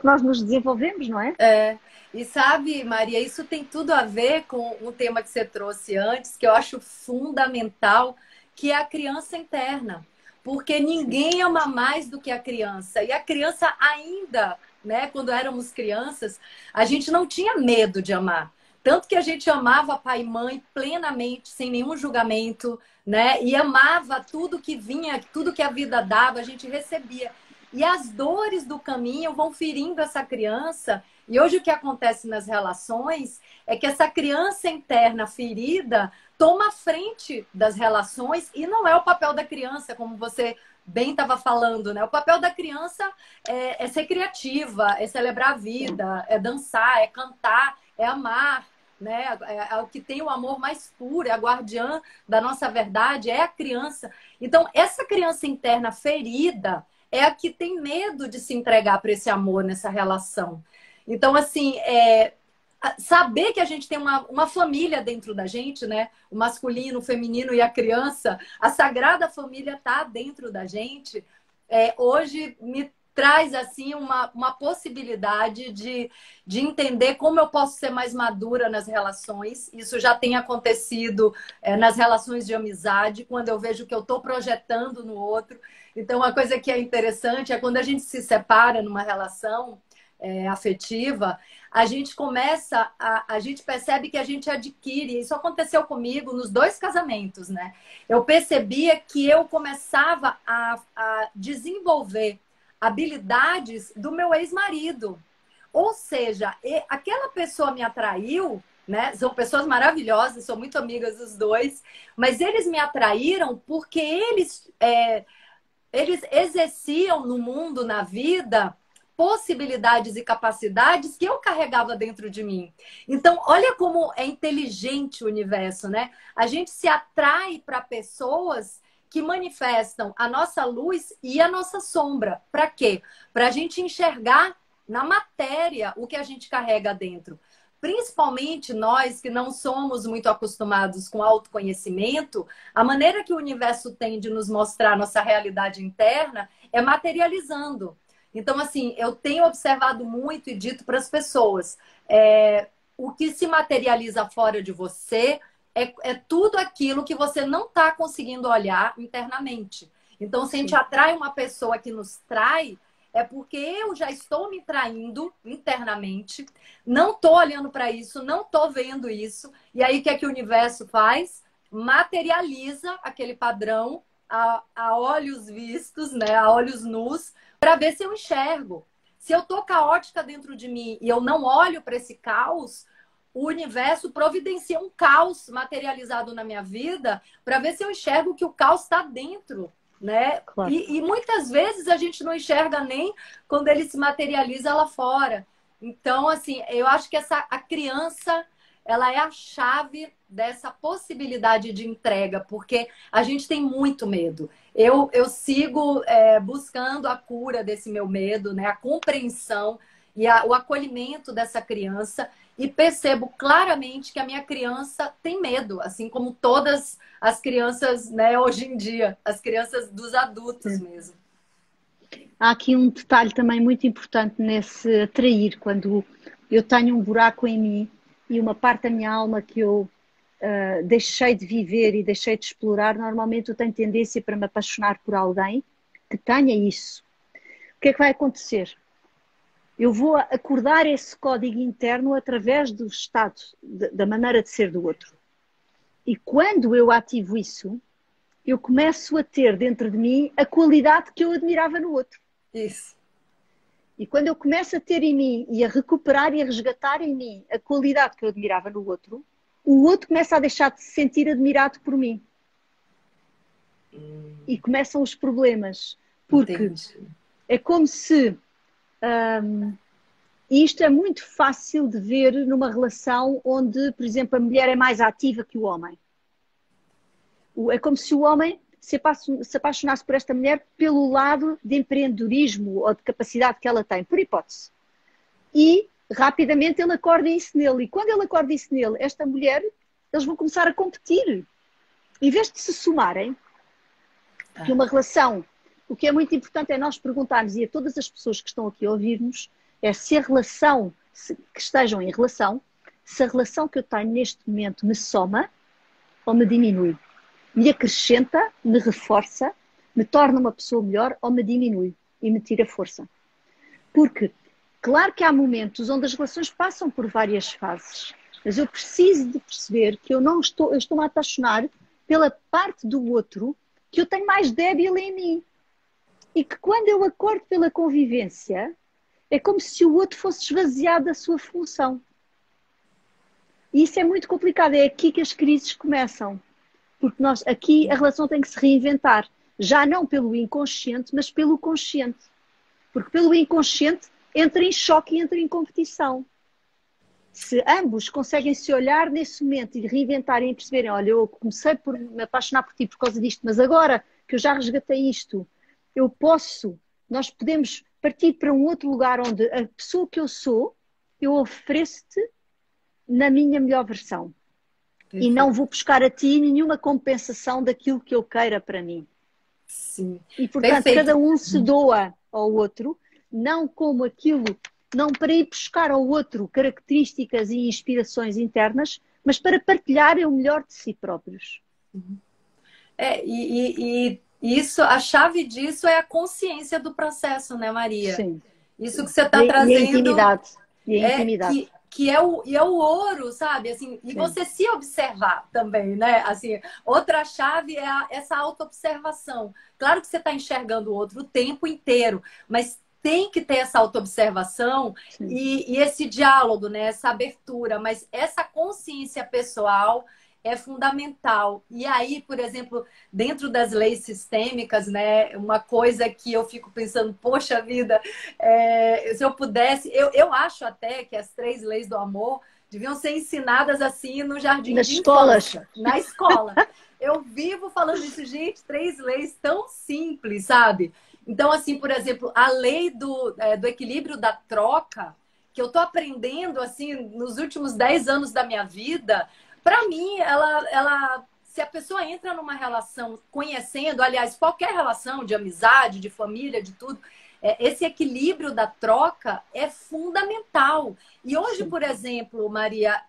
nós nos desenvolvemos, não é? E sabe, Maria, isso tem tudo a ver com um tema que você trouxe antes, que eu acho fundamental, que é a criança interna. Porque ninguém ama mais do que a criança. E a criança ainda, né, quando éramos crianças, a gente não tinha medo de amar. Tanto que a gente amava pai e mãe plenamente, sem nenhum julgamento, né? E amava tudo que vinha, tudo que a vida dava, a gente recebia. E as dores do caminho vão ferindo essa criança. E hoje o que acontece nas relações é que essa criança interna ferida toma a frente das relações, e não é o papel da criança, como você bem estava falando, né? O papel da criança é ser criativa, é celebrar a vida, é dançar, é cantar, é amar, né? É o que tem o amor mais puro, é a guardiã da nossa verdade, é a criança. Então, essa criança interna ferida é a que tem medo de se entregar para esse amor nessa relação. Então, assim, saber que a gente tem uma família dentro da gente, né? O masculino, o feminino e a criança, a sagrada família está dentro da gente, hoje me traz, assim, uma possibilidade de entender como eu posso ser mais madura nas relações. Isso já tem acontecido nas relações de amizade, quando eu vejo que eu estou projetando no outro. Então, uma coisa que é interessante é quando a gente se separa numa relação afetiva, a gente a gente percebe que a gente adquire. Isso aconteceu comigo nos 2 casamentos, né? Eu percebia que eu começava a desenvolver habilidades do meu ex-marido. Ou seja, aquela pessoa me atraiu, né? São pessoas maravilhosas, sou muito amiga dos 2, mas eles me atraíram porque eles exerciam no mundo, na vida, possibilidades e capacidades que eu carregava dentro de mim. Então, olha como é inteligente o universo, né? A gente se atrai para pessoas que manifestam a nossa luz e a nossa sombra. Para quê? Para a gente enxergar na matéria o que a gente carrega dentro. Principalmente nós que não somos muito acostumados com autoconhecimento, a maneira que o universo tem de nos mostrar a nossa realidade interna é materializando. Então, assim, eu tenho observado muito e dito para as pessoas, o que se materializa fora de você é tudo aquilo que você não está conseguindo olhar internamente. Então, se a gente atrai uma pessoa que nos trai, é porque eu já estou me traindo internamente, não estou olhando para isso, não estou vendo isso. E aí, o que é que o universo faz? Materializa aquele padrão a olhos vistos, né? A olhos nus, para ver se eu enxergo. Se eu estou caótica dentro de mim e eu não olho para esse caos, o universo providencia um caos materializado na minha vida para ver se eu enxergo que o caos está dentro, né? Claro. E muitas vezes a gente não enxerga nem quando ele se materializa lá fora. Então, assim, eu acho que a criança, ela é a chave dessa possibilidade de entrega, porque a gente tem muito medo. Eu sigo buscando a cura desse meu medo, né? A compreensão e o acolhimento dessa criança, e percebo claramente que a minha criança tem medo, assim como todas as crianças, né, hoje em dia, as crianças dos adultos mesmo. Há aqui um detalhe também muito importante nesse atrair, quando eu tenho um buraco em mim e uma parte da minha alma que eu deixei de viver e deixei de explorar, normalmente eu tenho tendência para me apaixonar por alguém que tenha isso. O que é que vai acontecer? Eu vou acordar esse código interno através do estado, da maneira de ser do outro. E quando eu ativo isso, eu começo a ter dentro de mim a qualidade que eu admirava no outro. Isso. E quando eu começo a ter em mim e a recuperar e a resgatar em mim a qualidade que eu admirava no outro, o outro começa a deixar de se sentir admirado por mim. E começam os problemas. Porque Entendi. é como se... e isto é muito fácil de ver numa relação onde, por exemplo, a mulher é mais ativa que o homem. É como se o homem se apaixonasse por esta mulher pelo lado de empreendedorismo ou de capacidade que ela tem, por hipótese. E rapidamente ele acorda isso nele. E quando ele acorda isso nele, esta mulher, eles vão começar a competir. Em vez de se somarem, porque uma relação, o que é muito importante é nós perguntarmos, e a todas as pessoas que estão aqui a ouvir-nos, é se a relação, que estejam em relação, se a relação que eu tenho neste momento me soma ou me diminui. Me acrescenta, me reforça, me torna uma pessoa melhor ou me diminui e me tira força. Porque, claro que há momentos onde as relações passam por várias fases, mas eu preciso de perceber que eu estou-me a apaixonar pela parte do outro que eu tenho mais débil em mim. E que quando eu acordo pela convivência, é como se o outro fosse esvaziado da sua função. E isso é muito complicado, é aqui que as crises começam. Porque aqui a relação tem que se reinventar. Já não pelo inconsciente, mas pelo consciente. Porque pelo inconsciente entra em choque e entra em competição. Se ambos conseguem se olhar nesse momento e reinventarem e perceberem, olha, eu comecei por me apaixonar por ti por causa disto, mas agora que eu já resgatei isto, nós podemos partir para um outro lugar onde a pessoa que eu sou, eu ofereço-te na minha melhor versão. Perfeito. E não vou buscar a ti nenhuma compensação daquilo que eu queira para mim. Sim. E, portanto, perfeito. Cada um se doa ao outro, não como aquilo, não para ir buscar ao outro características e inspirações internas, mas para partilhar o melhor de si próprios. E isso, a chave disso é a consciência do processo, né, Maria? Sim. Isso que você está trazendo. E a intimidade. E a intimidade. Que é o ouro, sabe? Assim, e você se observar também, né? Assim, outra chave é essa autoobservação. Claro que você está enxergando o outro o tempo inteiro, mas tem que ter essa autoobservação e esse diálogo, né? Essa abertura, mas essa consciência pessoal é fundamental. E aí, por exemplo, dentro das leis sistêmicas, né, uma coisa que eu fico pensando, poxa vida, se eu pudesse... Eu acho até que as 3 leis do amor deviam ser ensinadas assim no jardim de infância, na escola. Eu vivo falando isso, gente, 3 leis tão simples, sabe? Então, assim, por exemplo, a lei do equilíbrio da troca, que eu tô aprendendo, assim, nos últimos 10 anos da minha vida... Para mim, se a pessoa entra numa relação conhecendo, aliás, qualquer relação de amizade, de família, de tudo, esse equilíbrio da troca é fundamental. E hoje, por exemplo, Maria,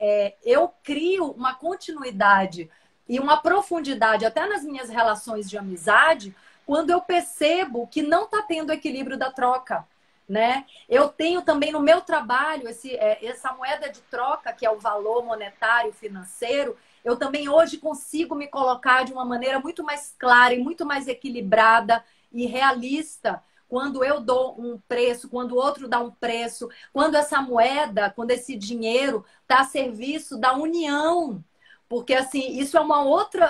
eu crio uma continuidade e uma profundidade até nas minhas relações de amizade quando eu percebo que não está tendo equilíbrio da troca. né? Eu tenho também no meu trabalho essa moeda de troca, que é o valor monetário financeiro, eu também hoje consigo me colocar de uma maneira muito mais clara e muito mais equilibrada e realista quando eu dou um preço, quando o outro dá um preço, quando essa moeda, quando esse dinheiro está a serviço da união. Porque, assim, isso é uma outra,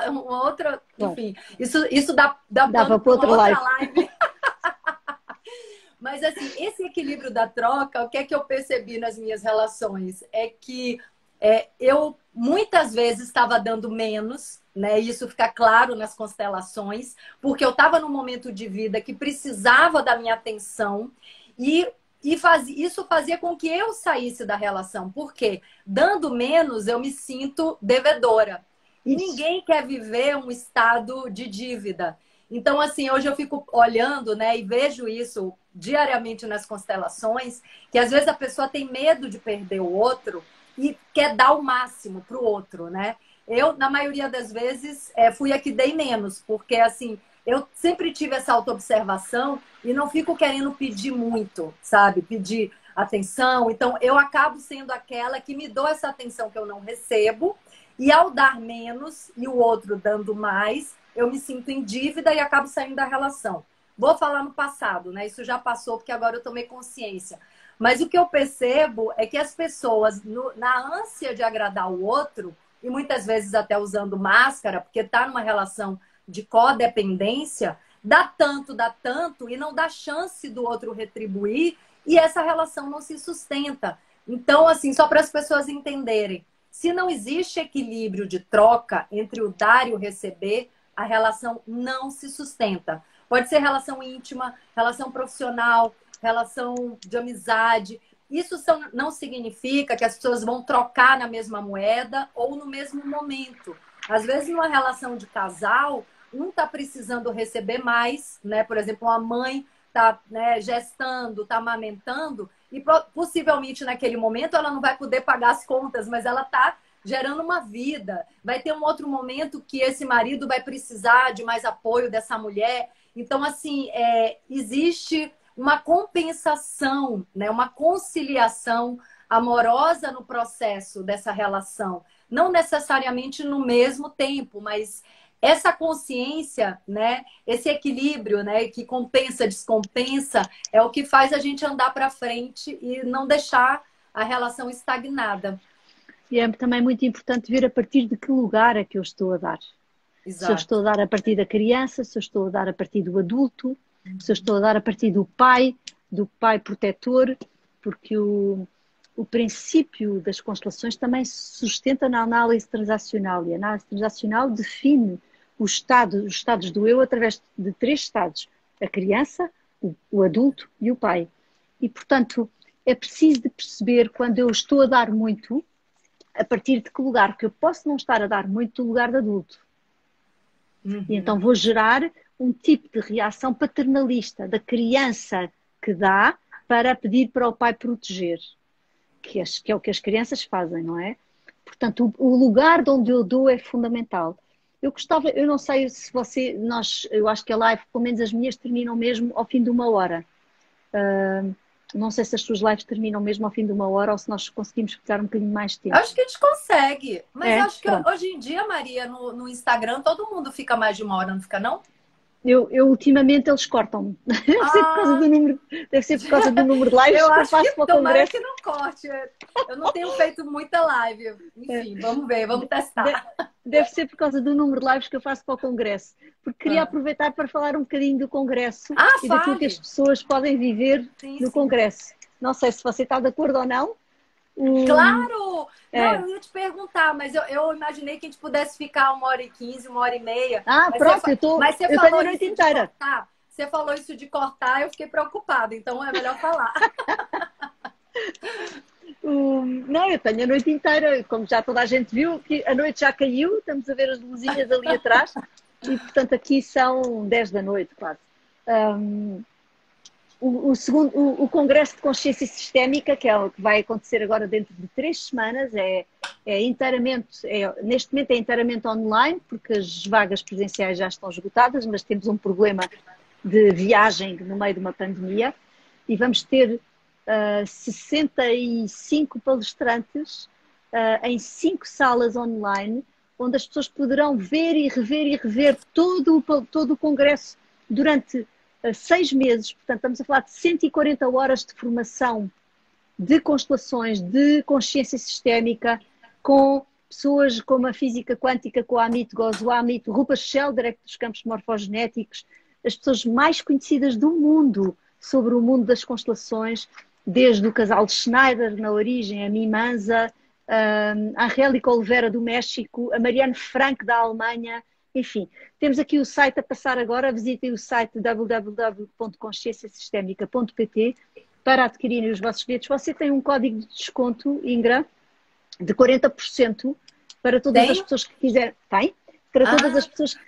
Claro. enfim, isso dá Dava pano para para uma outra outra live. live. Mas, assim, esse equilíbrio da troca, o que é que eu percebi nas minhas relações? É que eu muitas vezes estava dando menos, né? Isso fica claro nas constelações, porque eu estava num momento de vida que precisava da minha atenção isso fazia com que eu saísse da relação. Por quê? Dando menos, eu me sinto devedora. E Isso. ninguém quer viver um estado de dívida. Então, assim, hoje eu fico olhando, né, e vejo isso diariamente nas constelações, que às vezes a pessoa tem medo de perder o outro e quer dar o máximo para o outro, né? Eu, na maioria das vezes, fui a que dei menos, porque, assim, eu sempre tive essa autoobservação e não fico querendo pedir muito, sabe? Pedir atenção. Então, eu acabo sendo aquela que me dou essa atenção que eu não recebo, e ao dar menos e o outro dando mais, eu me sinto em dívida e acabo saindo da relação. Vou falar no passado, né? Isso já passou porque agora eu tomei consciência. Mas o que eu percebo é que as pessoas, na ânsia de agradar o outro, e muitas vezes até usando máscara, porque está numa relação de codependência, dá tanto e não dá chance do outro retribuir e essa relação não se sustenta. Então, assim, só para as pessoas entenderem, se não existe equilíbrio de troca entre o dar e o receber, a relação não se sustenta. Pode ser relação íntima, relação profissional, relação de amizade. Não significa que as pessoas vão trocar na mesma moeda ou no mesmo momento. Às vezes, numa relação de casal, um está precisando receber mais, né? Por exemplo, uma mãe está, né, gestando, está amamentando, e possivelmente naquele momento ela não vai poder pagar as contas, mas ela está gerando uma vida. Vai ter um outro momento que esse marido vai precisar de mais apoio dessa mulher. Então, assim, existe uma compensação, né? Uma conciliação amorosa no processo dessa relação. Não necessariamente no mesmo tempo, mas essa consciência, né? Esse equilíbrio, né? Que compensa, descompensa, é o que faz a gente andar para frente e não deixar a relação estagnada. E é também muito importante ver a partir de que lugar é que eu estou a dar. Exato. Se eu estou a dar a partir da criança, se eu estou a dar a partir do adulto, se eu estou a dar a partir do pai protetor, porque o princípio das constelações também se sustenta na análise transacional, e a análise transacional define os estados do eu através de 3 estados: a criança, o adulto e o pai. E, portanto, é preciso de perceber quando eu estou a dar muito, a partir de que lugar, que eu posso não estar a dar muito do lugar de adulto. E então vou gerar um tipo de reação paternalista da criança que dá para pedir para o pai proteger, que é o que as crianças fazem, não é? Portanto, o lugar de onde eu dou é fundamental. Eu não sei se eu acho que a live, pelo menos as minhas, terminam mesmo ao fim de 1 hora. Não sei se as suas lives terminam mesmo ao fim de 1 hora ou se nós conseguimos ficar um bocadinho mais tempo. Acho que a gente consegue. Mas acho que pronto. hoje em dia, Maria, no Instagram, todo mundo fica mais de 1 hora, não fica, não? Eu ultimamente eles cortam-me. Deve ser por causa do número de lives eu que eu acho faço que para o tomara congresso. que não corte. Eu não tenho feito muita live. Enfim, vamos ver, vamos testar. Deve ser por causa do número de lives que eu faço para o congresso. Porque queria aproveitar para falar um bocadinho do congresso e daquilo que as pessoas podem viver no congresso. Não sei se você está de acordo ou não. Claro! Não, eu ia te perguntar, mas eu imaginei que a gente pudesse ficar 1h15, 1h30. Pronto, mas você eu falou tenho a noite inteira. Você falou isso de cortar, eu fiquei preocupada, então é melhor falar. Não, eu tenho a noite inteira, como já toda a gente viu, que a noite já caiu, estamos a ver as luzinhas ali atrás, e portanto aqui são 10 da noite quase. O Congresso de Consciência Sistémica, que é o que vai acontecer agora dentro de 3 semanas, neste momento é inteiramente online, porque as vagas presenciais já estão esgotadas, mas temos um problema de viagem no meio de uma pandemia. e vamos ter 65 palestrantes em 5 salas online, onde as pessoas poderão ver e rever todo o congresso durante 6 meses. Portanto, estamos a falar de 140 horas de formação de constelações, de consciência sistémica, com pessoas como a física quântica, com a Amit Goswami, Rupa Sheldrake dos campos morfogenéticos, as pessoas mais conhecidas do mundo sobre o mundo das constelações, desde o casal de Schneider, na origem, a Mimanza, a Angélica Oliveira do México, a Marianne Frank da Alemanha, enfim. Temos aqui o site a passar agora, visitem o site www.conscienciasistemica.pt para adquirirem os vossos bilhetes. Você tem um código de desconto, Ingra, de 40% para todas as pessoas que quiserem. Tem? Para todas as pessoas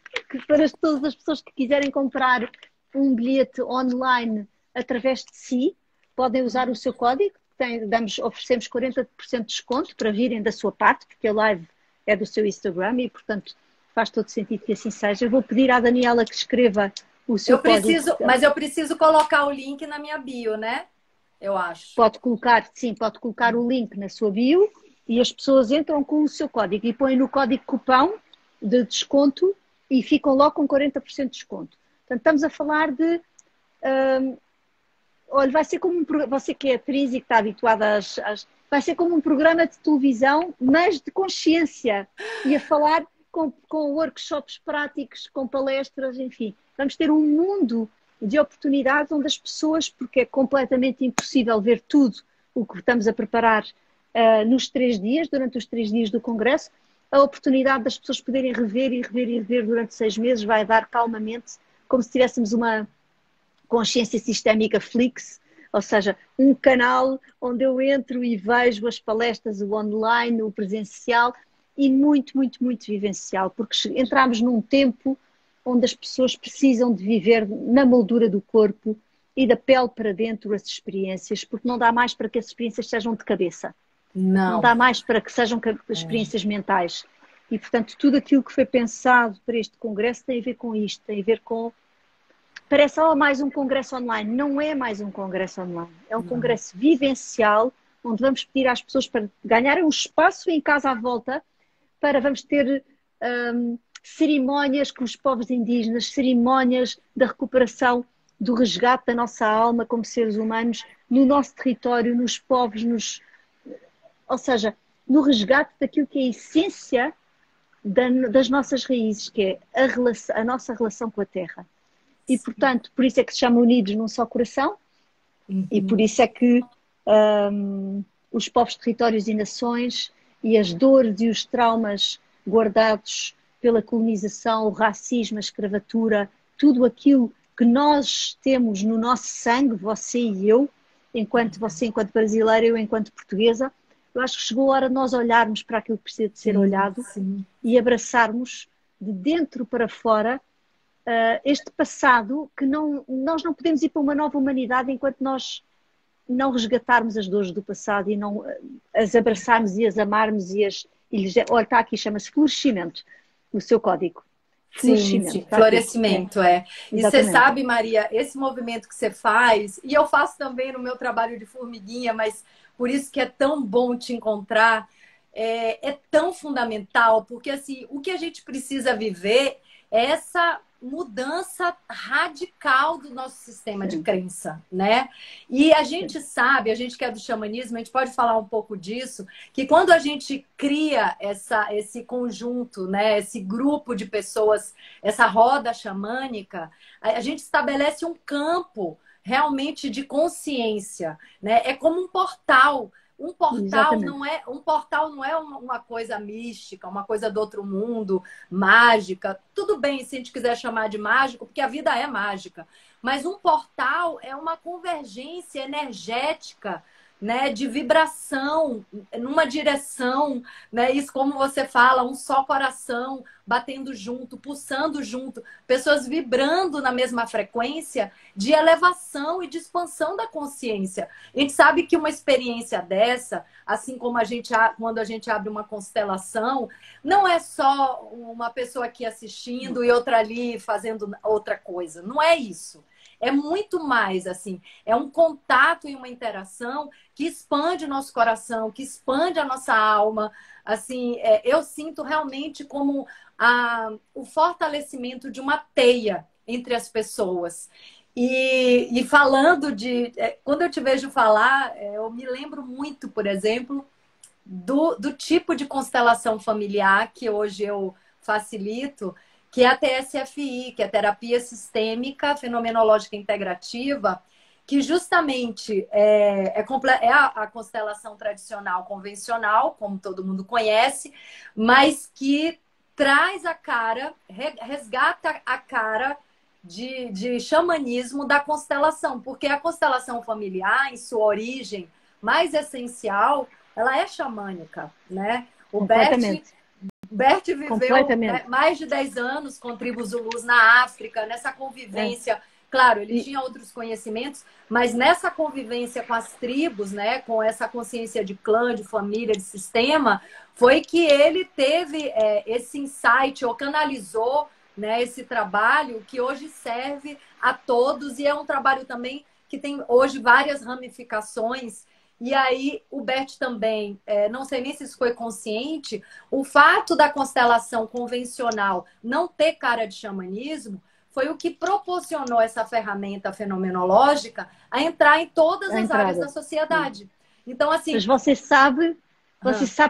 que quiserem comprar um bilhete online através de si, podem usar o seu código. Oferecemos 40% de desconto para virem da sua parte, porque a live é do seu Instagram e, portanto, faz todo sentido que assim seja. Eu vou pedir à Daniela que escreva o seu código. Mas eu preciso colocar o link na minha bio, né? Eu acho. Pode colocar o link na sua bio e as pessoas entram com o seu código e põem no código cupão de desconto e ficam logo com 40% de desconto. Portanto, estamos a falar de... olha, vai ser como você que é atriz e que está habituada vai ser como um programa de televisão, mas de consciência, e a falar com workshops práticos, com palestras, enfim. Vamos ter um mundo de oportunidades onde as pessoas, porque é completamente impossível ver tudo o que estamos a preparar durante os 3 dias do Congresso, a oportunidade das pessoas poderem rever durante 6 meses vai dar calmamente, como se tivéssemos uma consciência sistémica Flix, ou seja, um canal onde eu entro e vejo as palestras, o online, o presencial, e muito, muito, muito vivencial, porque entramos num tempo onde as pessoas precisam de viver na moldura do corpo e da pele para dentro as experiências, porque não dá mais para que as experiências sejam de cabeça. Não dá mais para que sejam experiências mentais. E, portanto, tudo aquilo que foi pensado para este congresso tem a ver com isto, tem a ver com... Parece mais um congresso online. Não é mais um congresso online. É um congresso vivencial, onde vamos pedir às pessoas para ganharem um espaço em casa à volta, vamos ter cerimónias com os povos indígenas, cerimónias da recuperação, do resgate da nossa alma como seres humanos, no nosso território, nos povos, ou seja, no resgate daquilo que é a essência das nossas raízes, que é a nossa relação com a Terra. E, portanto, por isso é que se chama Unidos num Só Coração, e por isso é que os povos, territórios e nações e as dores e os traumas guardados pela colonização, o racismo, a escravatura, tudo aquilo que nós temos no nosso sangue, você e eu, enquanto brasileira, eu enquanto portuguesa, eu acho que chegou a hora de nós olharmos para aquilo que precisa de ser olhado e abraçarmos de dentro para fora este passado que nós não podemos ir para uma nova humanidade enquanto nós não resgatarmos as dores do passado e não as abraçarmos e as amarmos olha, está aqui, chama-se florescimento, o seu código. Florescimento. Sim, florescimento, é. E você sabe, Maria, esse movimento que você faz, e eu faço também no meu trabalho de formiguinha, mas por isso que é tão bom te encontrar, é tão fundamental, porque assim, o que a gente precisa viver é essa mudança radical do nosso sistema de crença, né? E a gente sabe, a gente que é do xamanismo, a gente pode falar um pouco disso, que quando a gente cria esse conjunto, né, esse grupo de pessoas, essa roda xamânica, a gente estabelece um campo realmente de consciência, né? É como um portal. Um portal não é uma coisa mística, uma coisa do outro mundo, mágica. Tudo bem se a gente quiser chamar de mágico, porque a vida é mágica. Mas um portal é uma convergência energética, né, de vibração numa direção, né? Isso, como você fala, um só coração batendo junto, pulsando junto, pessoas vibrando na mesma frequência de elevação e de expansão da consciência. A gente sabe que uma experiência dessa, assim como quando a gente abre uma constelação, não é só uma pessoa aqui assistindo e outra ali fazendo outra coisa. Não é isso. é muito mais, assim, é um contato e uma interação que expande o nosso coração, que expande a nossa alma. Assim, eu sinto realmente como o fortalecimento de uma teia entre as pessoas. E falando quando eu te vejo falar, eu me lembro muito, por exemplo, do tipo de constelação familiar que hoje eu facilito, que é a TSFI, que é Terapia Sistêmica Fenomenológica Integrativa, que justamente é a constelação tradicional, convencional, como todo mundo conhece, mas que traz a cara, resgata a cara de xamanismo da constelação, porque a constelação familiar, em sua origem mais essencial, ela é xamânica, né? O Completamente. Bert viveu, né, Completamente. mais de 10 anos com tribos Zulus na África, nessa É. convivência. Claro, ele E, tinha outros conhecimentos, mas nessa convivência com as tribos, né, com essa consciência de clã, de família, de sistema, foi que ele teve esse insight, ou canalizou, né, esse trabalho que hoje serve a todos e é um trabalho também que tem hoje várias ramificações. E aí, o Bert também, não sei nem se isso foi consciente, o fato da constelação convencional não ter cara de xamanismo foi o que proporcionou essa ferramenta fenomenológica a entrar em todas a as áreas da entrada. sociedade. Então, assim, Mas você sabe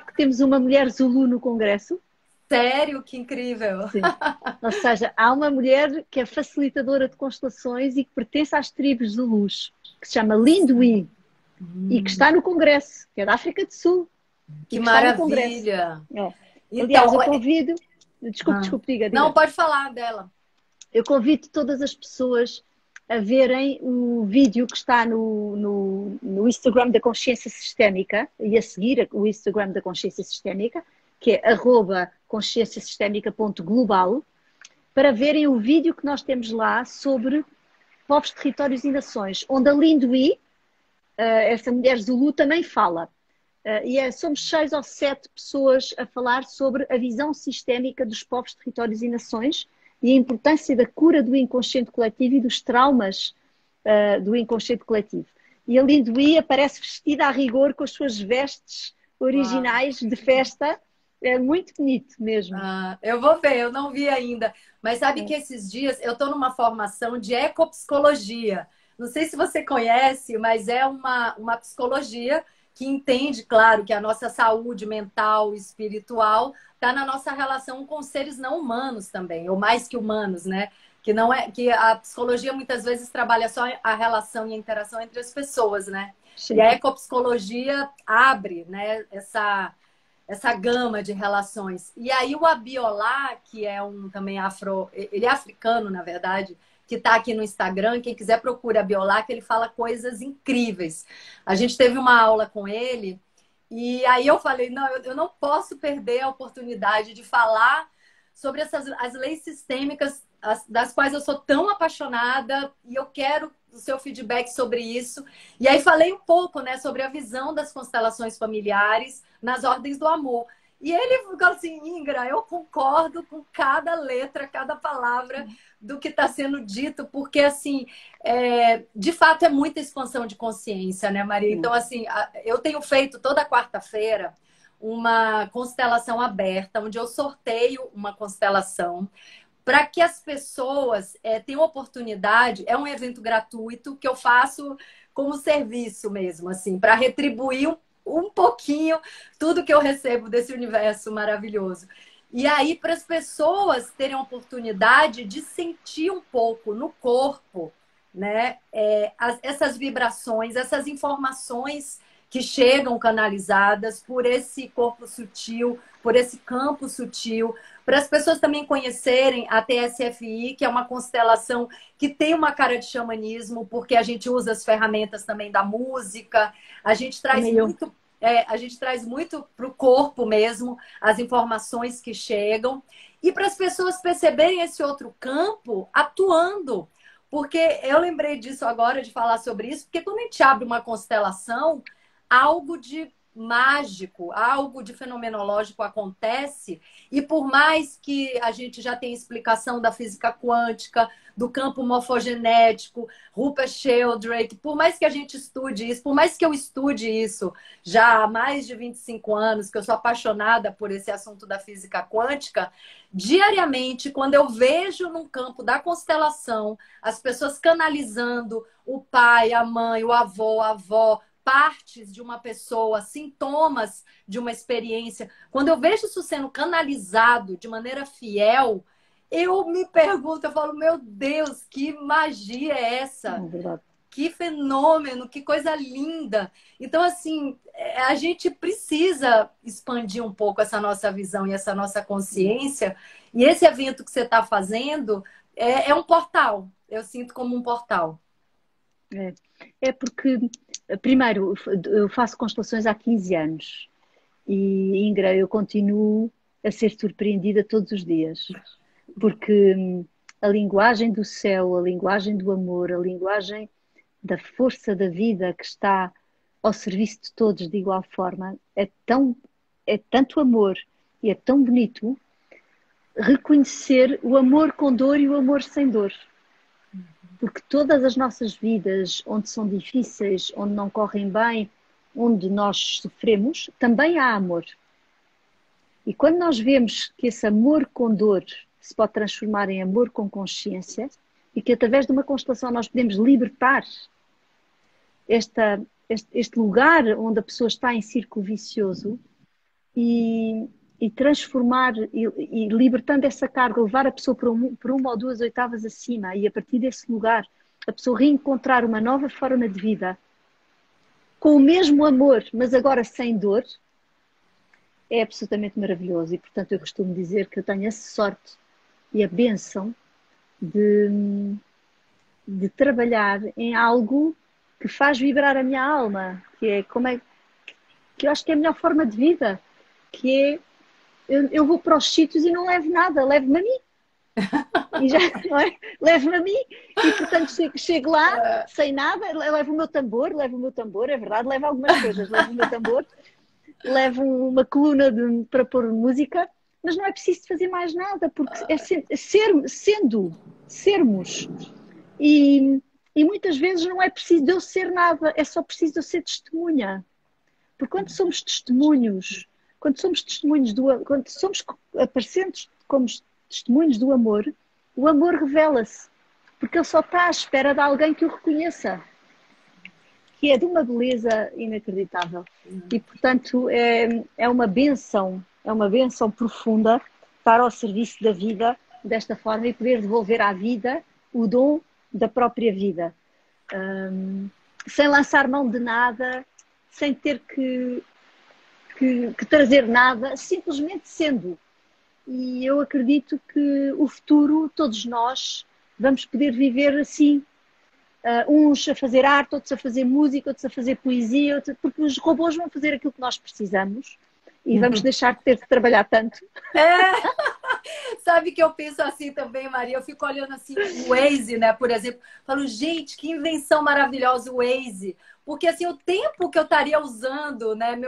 que temos uma mulher Zulu no Congresso? sério, que incrível. Sim. Ou seja, há uma mulher que é facilitadora de constelações e que pertence às tribos Zulus, que se chama Lindui, e que está no Congresso, que é da África do Sul, e Que que está no Congresso. maravilha. É. Aliás, Então, eu convido, desculpe, diga, não, diga. pode falar dela. Eu convido todas as pessoas a verem o vídeo que está no Instagram da Consciência Sistémica e a seguir o Instagram da Consciência Sistémica, que é @conscienciasistémica.global, para verem o vídeo que nós temos lá sobre povos, territórios e nações, onde a Lindui, esta mulher Zulu, também fala. Somos 6 ou 7 pessoas a falar sobre a visão sistémica dos povos, territórios e nações e a importância da cura do inconsciente coletivo e dos traumas do inconsciente coletivo. E a Lindui aparece vestida a rigor com as suas vestes Uau. originais de festa. É muito bonito mesmo. Eu vou ver, eu não vi ainda. Mas sabe que esses dias eu estou numa formação de ecopsicologia. Não sei se você conhece, mas é uma psicologia que entende, claro, que a nossa saúde mental e espiritual está na nossa relação com seres não humanos também, ou mais que humanos, né? Que não é que a psicologia muitas vezes trabalha só a relação e a interação entre as pessoas, né? E Sim. a ecopsicologia abre, né, essa gama de relações. E aí o Abiolá, que é também ele é africano, na verdade, que está aqui no Instagram, quem quiser procure Abiolá, que ele fala coisas incríveis. A gente teve uma aula com ele, e aí eu falei, não, eu não posso perder a oportunidade de falar sobre as leis sistêmicas das quais eu sou tão apaixonada, e eu quero o seu feedback sobre isso. E aí falei um pouco, né, sobre a visão das constelações familiares nas ordens do amor. E ele ficou assim, Ingra, eu concordo com cada letra, cada palavra do que está sendo dito, porque, assim, de fato é muita expansão de consciência, né, Maria? Então, assim, eu tenho feito toda quarta-feira uma constelação aberta, onde eu sorteio uma constelação para que as pessoas tenham oportunidade. É um evento gratuito que eu faço como serviço mesmo, assim, para retribuir um pouquinho tudo que eu recebo desse universo maravilhoso. E aí, para as pessoas terem a oportunidade de sentir um pouco no corpo, né, essas vibrações, essas informações que chegam canalizadas por esse corpo sutil, por esse campo sutil, para as pessoas também conhecerem a TSFI, que é uma constelação que tem uma cara de xamanismo, porque a gente usa as ferramentas também da música, a gente traz muito. A gente traz muito para o corpo mesmo as informações que chegam e para as pessoas perceberem esse outro campo atuando. Porque eu lembrei disso agora, de falar sobre isso, porque quando a gente abre uma constelação, algo de mágico, algo de fenomenológico acontece, e por mais que a gente já tenha explicação da física quântica, do campo morfogenético, Rupert Sheldrake, por mais que a gente estude isso, por mais que eu estude isso já há mais de 25 anos, que eu sou apaixonada por esse assunto da física quântica, diariamente, quando eu vejo num campo da constelação as pessoas canalizando o pai, a mãe, o avô, a avó, partes de uma pessoa, sintomas de uma experiência, quando eu vejo isso sendo canalizado de maneira fiel, eu me pergunto, eu falo, meu Deus, que magia é essa? É verdade. Que fenômeno, que coisa linda. Então, assim, a gente precisa expandir um pouco essa nossa visão e essa nossa consciência. E esse evento que você está fazendo é um portal. Eu sinto como um portal. É porque, primeiro, eu faço constelações há 15 anos e, Ingra, eu continuo a ser surpreendida todos os dias, porque a linguagem do céu, a linguagem do amor, a linguagem da força da vida que está ao serviço de todos de igual forma, é tanto amor e é tão bonito reconhecer o amor com dor e o amor sem dor. Porque todas as nossas vidas, onde são difíceis, onde não correm bem, onde nós sofremos, também há amor. E quando nós vemos que esse amor com dor se pode transformar em amor com consciência e que através de uma constelação nós podemos libertar este lugar onde a pessoa está em círculo vicioso e transformar e libertando essa carga, levar a pessoa por uma ou duas oitavas acima e a partir desse lugar a pessoa reencontrar uma nova forma de vida com o mesmo amor, mas agora sem dor, é absolutamente maravilhoso. E portanto eu costumo dizer que eu tenho a sorte e a bênção de trabalhar em algo que faz vibrar a minha alma, que eu acho que é a melhor forma de vida, que é eu vou para os sítios e não levo nada, levo-me a mim. E já, não é? Levo-me a mim e portanto chego lá sem nada, levo o meu tambor, é verdade, levo algumas coisas, levo o meu tambor, levo uma coluna para pôr música, mas não é preciso fazer mais nada, porque é sermos. E muitas vezes não é preciso de eu ser nada, é só preciso de eu ser testemunha. Porque quando somos testemunhos quando somos aparecentes como testemunhos do amor, o amor revela-se. Porque ele só está à espera de alguém que o reconheça. Que é de uma beleza inacreditável. E, portanto, é uma bênção profunda estar ao serviço da vida desta forma e poder devolver à vida o dom da própria vida. Sem lançar mão de nada, sem ter que trazer nada, simplesmente sendo. E eu acredito que o futuro, todos nós, vamos poder viver assim. Uns a fazer arte, outros a fazer música, outros a fazer poesia, porque os robôs vão fazer aquilo que nós precisamos e vamos deixar de ter de trabalhar tanto. Sabe que eu penso assim também, Maria? Eu fico olhando assim o Waze, né? Por exemplo, falo, gente, que invenção maravilhosa o Waze. Porque assim, o tempo que eu estaria usando, né?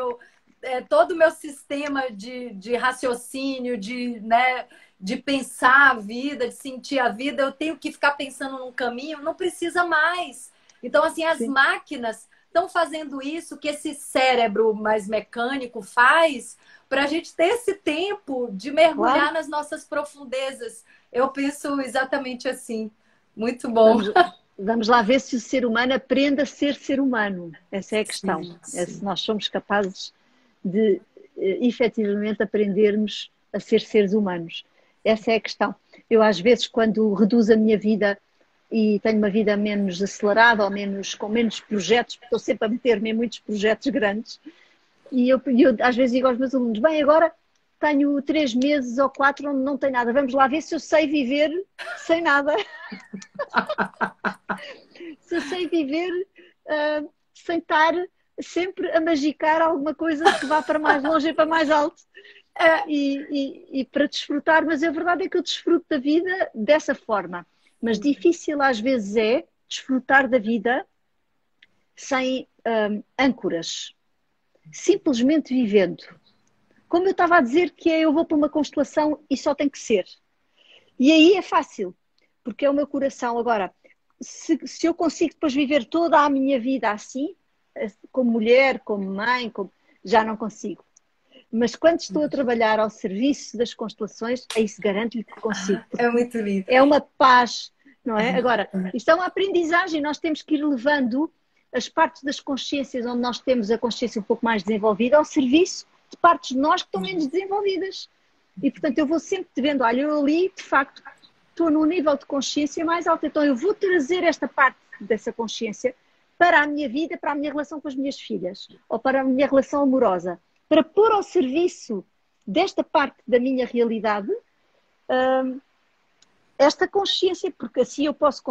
Todo o meu sistema de raciocínio, de pensar a vida, de sentir a vida, eu tenho que ficar pensando num caminho, não precisa mais. Então, assim, as máquinas estão fazendo isso que esse cérebro mais mecânico faz para a gente ter esse tempo de mergulhar nas nossas profundezas. Eu penso exatamente assim. Muito bom. Vamos lá ver se o ser humano aprende a ser humano. Essa é a questão. Sim. É se nós somos capazes de efetivamente aprendermos a ser seres humanos. Essa é a questão. Eu às vezes quando reduzo a minha vida e tenho uma vida menos acelerada ou com menos projetos, porque estou sempre a meter-me em muitos projetos grandes, e eu às vezes digo aos meus alunos, bem, agora tenho 3 meses ou 4 onde não tenho nada, vamos lá ver se eu sei viver sem nada. Se eu sei viver sem estar sempre a magicar alguma coisa que vá para mais longe e para mais alto e para desfrutar, mas a verdade é que eu desfruto da vida dessa forma, mas difícil às vezes é desfrutar da vida sem âncoras, simplesmente vivendo. Como eu estava a dizer que eu vou para uma constelação e só tem que ser. E aí é fácil, porque é o meu coração. Agora, se eu consigo depois viver toda a minha vida assim, como mulher, como mãe, já não consigo. Mas quando estou a trabalhar ao serviço das constelações, é isso, garanto-lhe que consigo. É muito lindo. É uma paz, não é? Agora, isto é uma aprendizagem, nós temos que ir levando as partes das consciências onde nós temos a consciência um pouco mais desenvolvida ao serviço de partes de nós que estão menos desenvolvidas. E, portanto, eu vou sempre te vendo, olha, eu ali, de facto, estou num nível de consciência mais alto, então eu vou trazer esta parte dessa consciência para a minha vida, para a minha relação com as minhas filhas, ou para a minha relação amorosa, para pôr ao serviço desta parte da minha realidade esta consciência, porque assim eu posso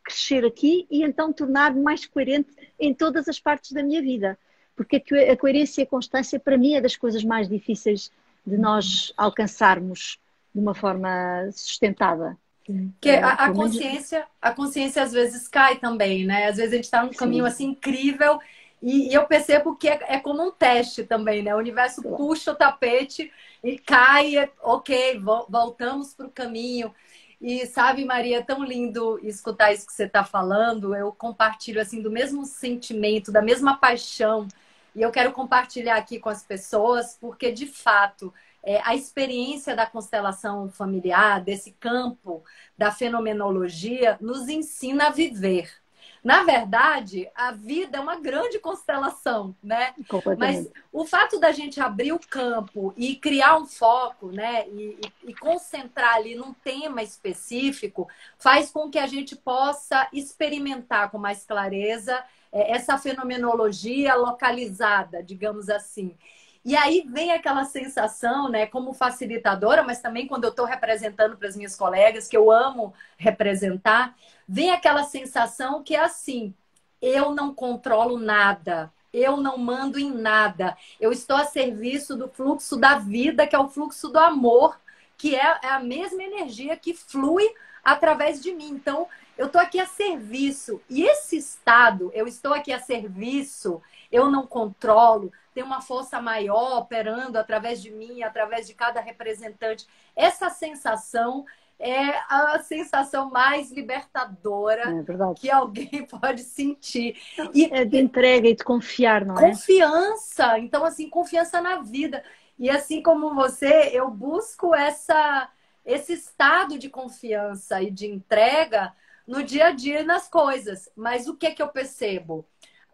crescer aqui e então tornar-me mais coerente em todas as partes da minha vida. Porque a coerência e a constância, para mim, é das coisas mais difíceis de nós alcançarmos de uma forma sustentada. Que a consciência às vezes cai também, né? Às vezes a gente está num caminho assim incrível e eu percebo que é como um teste também, né? O universo puxa o tapete e cai, ok, voltamos para o caminho. E sabe, Maria, é tão lindo escutar isso que você está falando. Eu compartilho assim do mesmo sentimento, da mesma paixão. E eu quero compartilhar aqui com as pessoas, porque de fato a experiência da constelação familiar, desse campo da fenomenologia, nos ensina a viver. Na verdade, a vida é uma grande constelação, né? Mas o fato da gente abrir o campo e criar um foco, né? E concentrar ali num tema específico, faz com que a gente possa experimentar com mais clareza essa fenomenologia localizada, digamos assim. E aí vem aquela sensação, né, como facilitadora, mas também quando eu estou representando para as minhas colegas, que eu amo representar, vem aquela sensação que é assim, eu não controlo nada, eu não mando em nada, eu estou a serviço do fluxo da vida, que é o fluxo do amor, que é a mesma energia que flui através de mim. Então, eu estou aqui a serviço. E esse estado, eu estou aqui a serviço, eu não controlo, tem uma força maior operando através de mim, através de cada representante. Essa sensação é a sensação mais libertadora que alguém pode sentir. É de entrega e de confiar, não é? Confiança. Então, assim, confiança na vida. E assim como você, eu busco esse estado de confiança e de entrega no dia a dia e nas coisas. Mas o que é que eu percebo?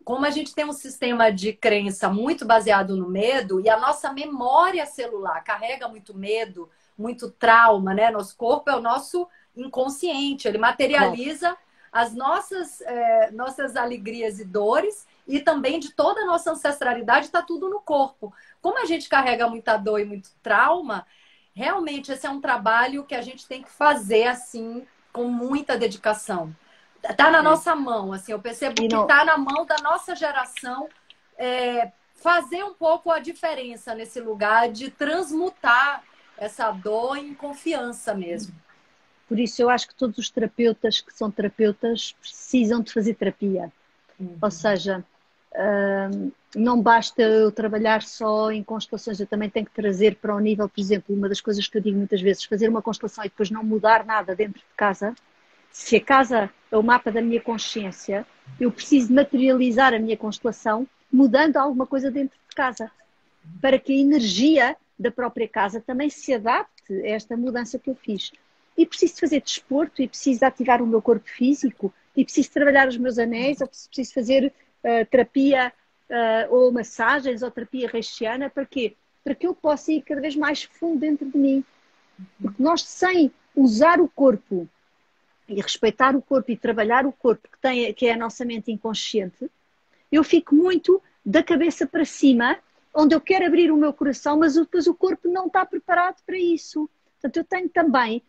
Como a gente tem um sistema de crença muito baseado no medo e a nossa memória celular carrega muito medo, muito trauma, né? Nosso corpo é o nosso inconsciente, ele materializa as nossas alegrias e dores e também de toda a nossa ancestralidade, está tudo no corpo. Como a gente carrega muita dor e muito trauma, realmente esse é um trabalho que a gente tem que fazer assim, com muita dedicação. Tá na nossa mão, assim, eu percebo que tá na mão da nossa geração fazer um pouco a diferença nesse lugar de transmutar essa dor em confiança mesmo. Por isso eu acho que todos os terapeutas que são terapeutas precisam de fazer terapia. Ou seja, não basta eu trabalhar só em constelações, eu também tenho que trazer para o nível, por exemplo, uma das coisas que eu digo muitas vezes, fazer uma constelação e depois não mudar nada dentro de casa. Se a casa é o mapa da minha consciência, eu preciso materializar a minha constelação mudando alguma coisa dentro de casa, para que a energia da própria casa também se adapte a esta mudança que eu fiz. E preciso fazer desporto, e preciso ativar o meu corpo físico, e preciso trabalhar os meus anéis, ou preciso fazer terapia ou massagens, ou terapia reichiana, para quê? Para que eu possa ir cada vez mais fundo dentro de mim. Porque nós, sem usar o corpo e respeitar o corpo e trabalhar o corpo que é a nossa mente inconsciente, eu fico muito da cabeça para cima, onde eu quero abrir o meu coração, mas depois o corpo não está preparado para isso. Portanto, eu tenho também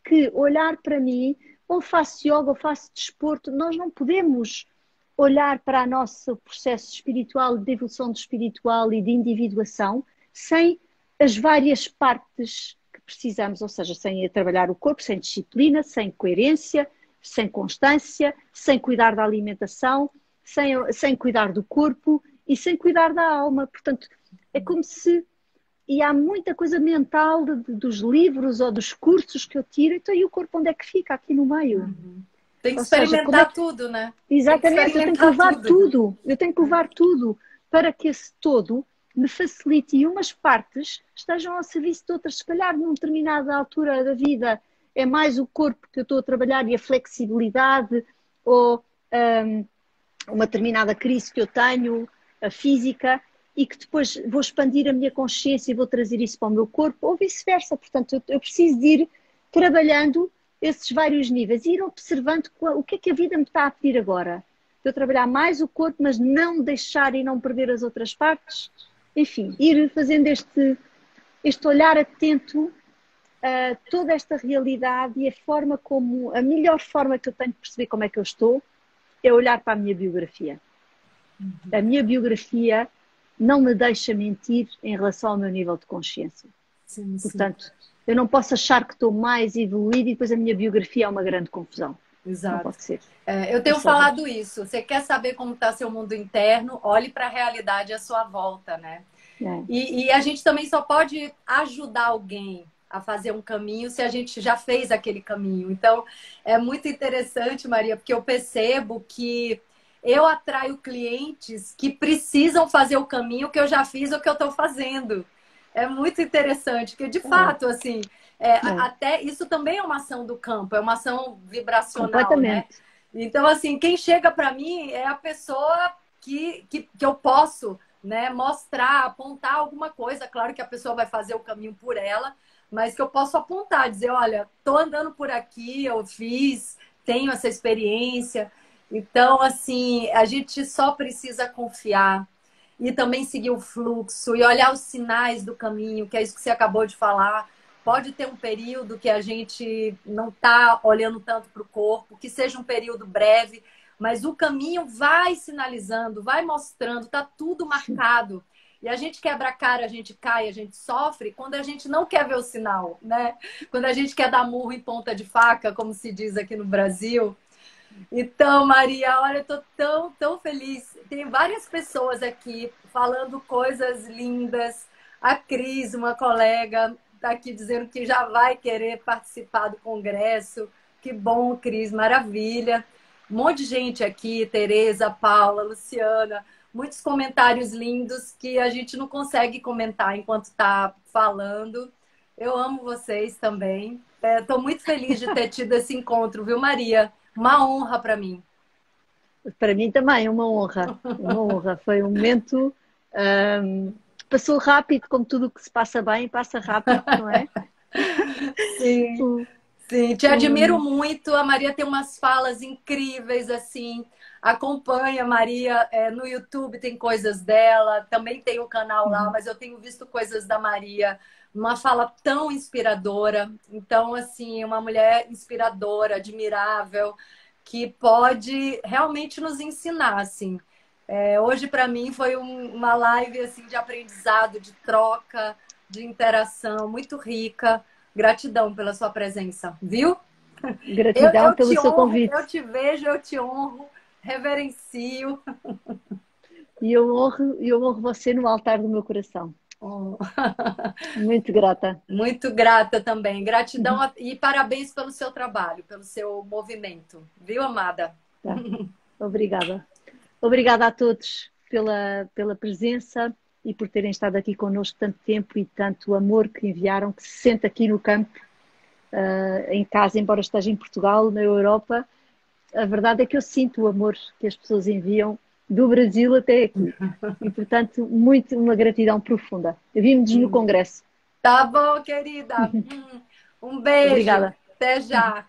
que olhar para mim, ou faço yoga, ou faço desporto, nós não podemos olhar para o nosso processo espiritual, de evolução do espiritual e de individuação, sem as várias partes que precisamos, ou seja, sem trabalhar o corpo, sem disciplina, sem coerência, sem constância, sem cuidar da alimentação, sem cuidar do corpo e sem cuidar da alma. Portanto, é como se... E há muita coisa mental dos livros ou dos cursos que eu tiro, então e o corpo onde é que fica? Aqui no meio. Tem que Ou seja, como é experimentar que... tudo, né? Tem que Exatamente, eu tenho que experimentar levar tudo. tudo, eu tenho que levar tudo para que esse todo me facilite e umas partes estejam ao serviço de outras. Se calhar, numa determinada altura da vida, é mais o corpo que eu estou a trabalhar e a flexibilidade, ou uma determinada crise que eu tenho, a física, e que depois vou expandir a minha consciência e vou trazer isso para o meu corpo, ou vice-versa. Portanto, eu preciso de ir trabalhando esses vários níveis e ir observando o que é que a vida me está a pedir agora. De eu trabalhar mais o corpo, mas não deixar e não perder as outras partes. Enfim, ir fazendo este olhar atento a toda esta realidade e a melhor forma que eu tenho de perceber como é que eu estou é olhar para a minha biografia. A minha biografia não me deixa mentir em relação ao meu nível de consciência. Sim, sim. Portanto, eu não posso achar que estou mais evoluída e depois a minha biografia é uma grande confusão. Não Exato. pode ser. Eu Ou tenho seja, falado isso. Você quer saber como está seu mundo interno? Olhe para a realidade à sua volta, né? é, E a gente também só pode ajudar alguém a fazer um caminho se a gente já fez aquele caminho. Então, é muito interessante, Maria, porque eu percebo que eu atraio clientes que precisam fazer o caminho que eu já fiz ou que eu estou fazendo. É muito interessante, porque de fato, assim, é, até isso também é uma ação do campo, é uma ação vibracional, né? completamente. Então, assim, quem chega para mim é a pessoa que eu posso, né, mostrar, apontar alguma coisa. Claro que a pessoa vai fazer o caminho por ela, mas que eu posso apontar, dizer, olha, tô andando por aqui, eu fiz, tenho essa experiência. Então, assim, a gente só precisa confiar e também seguir o fluxo e olhar os sinais do caminho, que é isso que você acabou de falar. Pode ter um período que a gente não está olhando tanto para o corpo, que seja um período breve, mas o caminho vai sinalizando, vai mostrando, está tudo marcado. E a gente quebra a cara, a gente cai, a gente sofre quando a gente não quer ver o sinal, né? Quando a gente quer dar murro em ponta de faca, como se diz aqui no Brasil. Então, Maria, olha, eu tô tão, tão feliz. Tem várias pessoas aqui falando coisas lindas. A Cris, uma colega, está aqui dizendo que já vai querer participar do congresso. Que bom, Cris, maravilha. Um monte de gente aqui, Tereza, Paula, Luciana, muitos comentários lindos que a gente não consegue comentar enquanto está falando. Eu amo vocês também. Estou muito feliz de ter tido esse encontro, viu, Maria? Uma honra para mim. Para mim também é uma honra. Uma honra. Foi um momento. Passou rápido, como tudo o que se passa bem, passa rápido, não é? Sim, O- sim. Te admiro o- muito. A Maria tem umas falas incríveis, assim. Acompanha a Maria no YouTube, tem coisas dela. Também tem o canal lá, mas eu tenho visto coisas da Maria. Uma fala tão inspiradora. Então, assim, uma mulher inspiradora, admirável, que pode realmente nos ensinar, assim. Hoje, para mim, foi uma live assim, de aprendizado, de troca, de interação, muito rica. Gratidão pela sua presença, viu? Gratidão Eu pelo te seu honro, convite. eu te vejo, eu te honro, reverencio. E eu honro você no altar do meu coração. Oh, Muito grata. muito grata também. Gratidão e parabéns pelo seu trabalho, pelo seu movimento. Viu, amada? Tá. Obrigada. Obrigada a todos pela presença e por terem estado aqui connosco tanto tempo e tanto amor que enviaram, que se sente aqui no campo, em casa, embora esteja em Portugal, na Europa. A verdade é que eu sinto o amor que as pessoas enviam do Brasil até aqui. E, portanto, uma gratidão profunda. Vimos no Congresso. Tá bom, querida. Um beijo. Obrigada. Até já.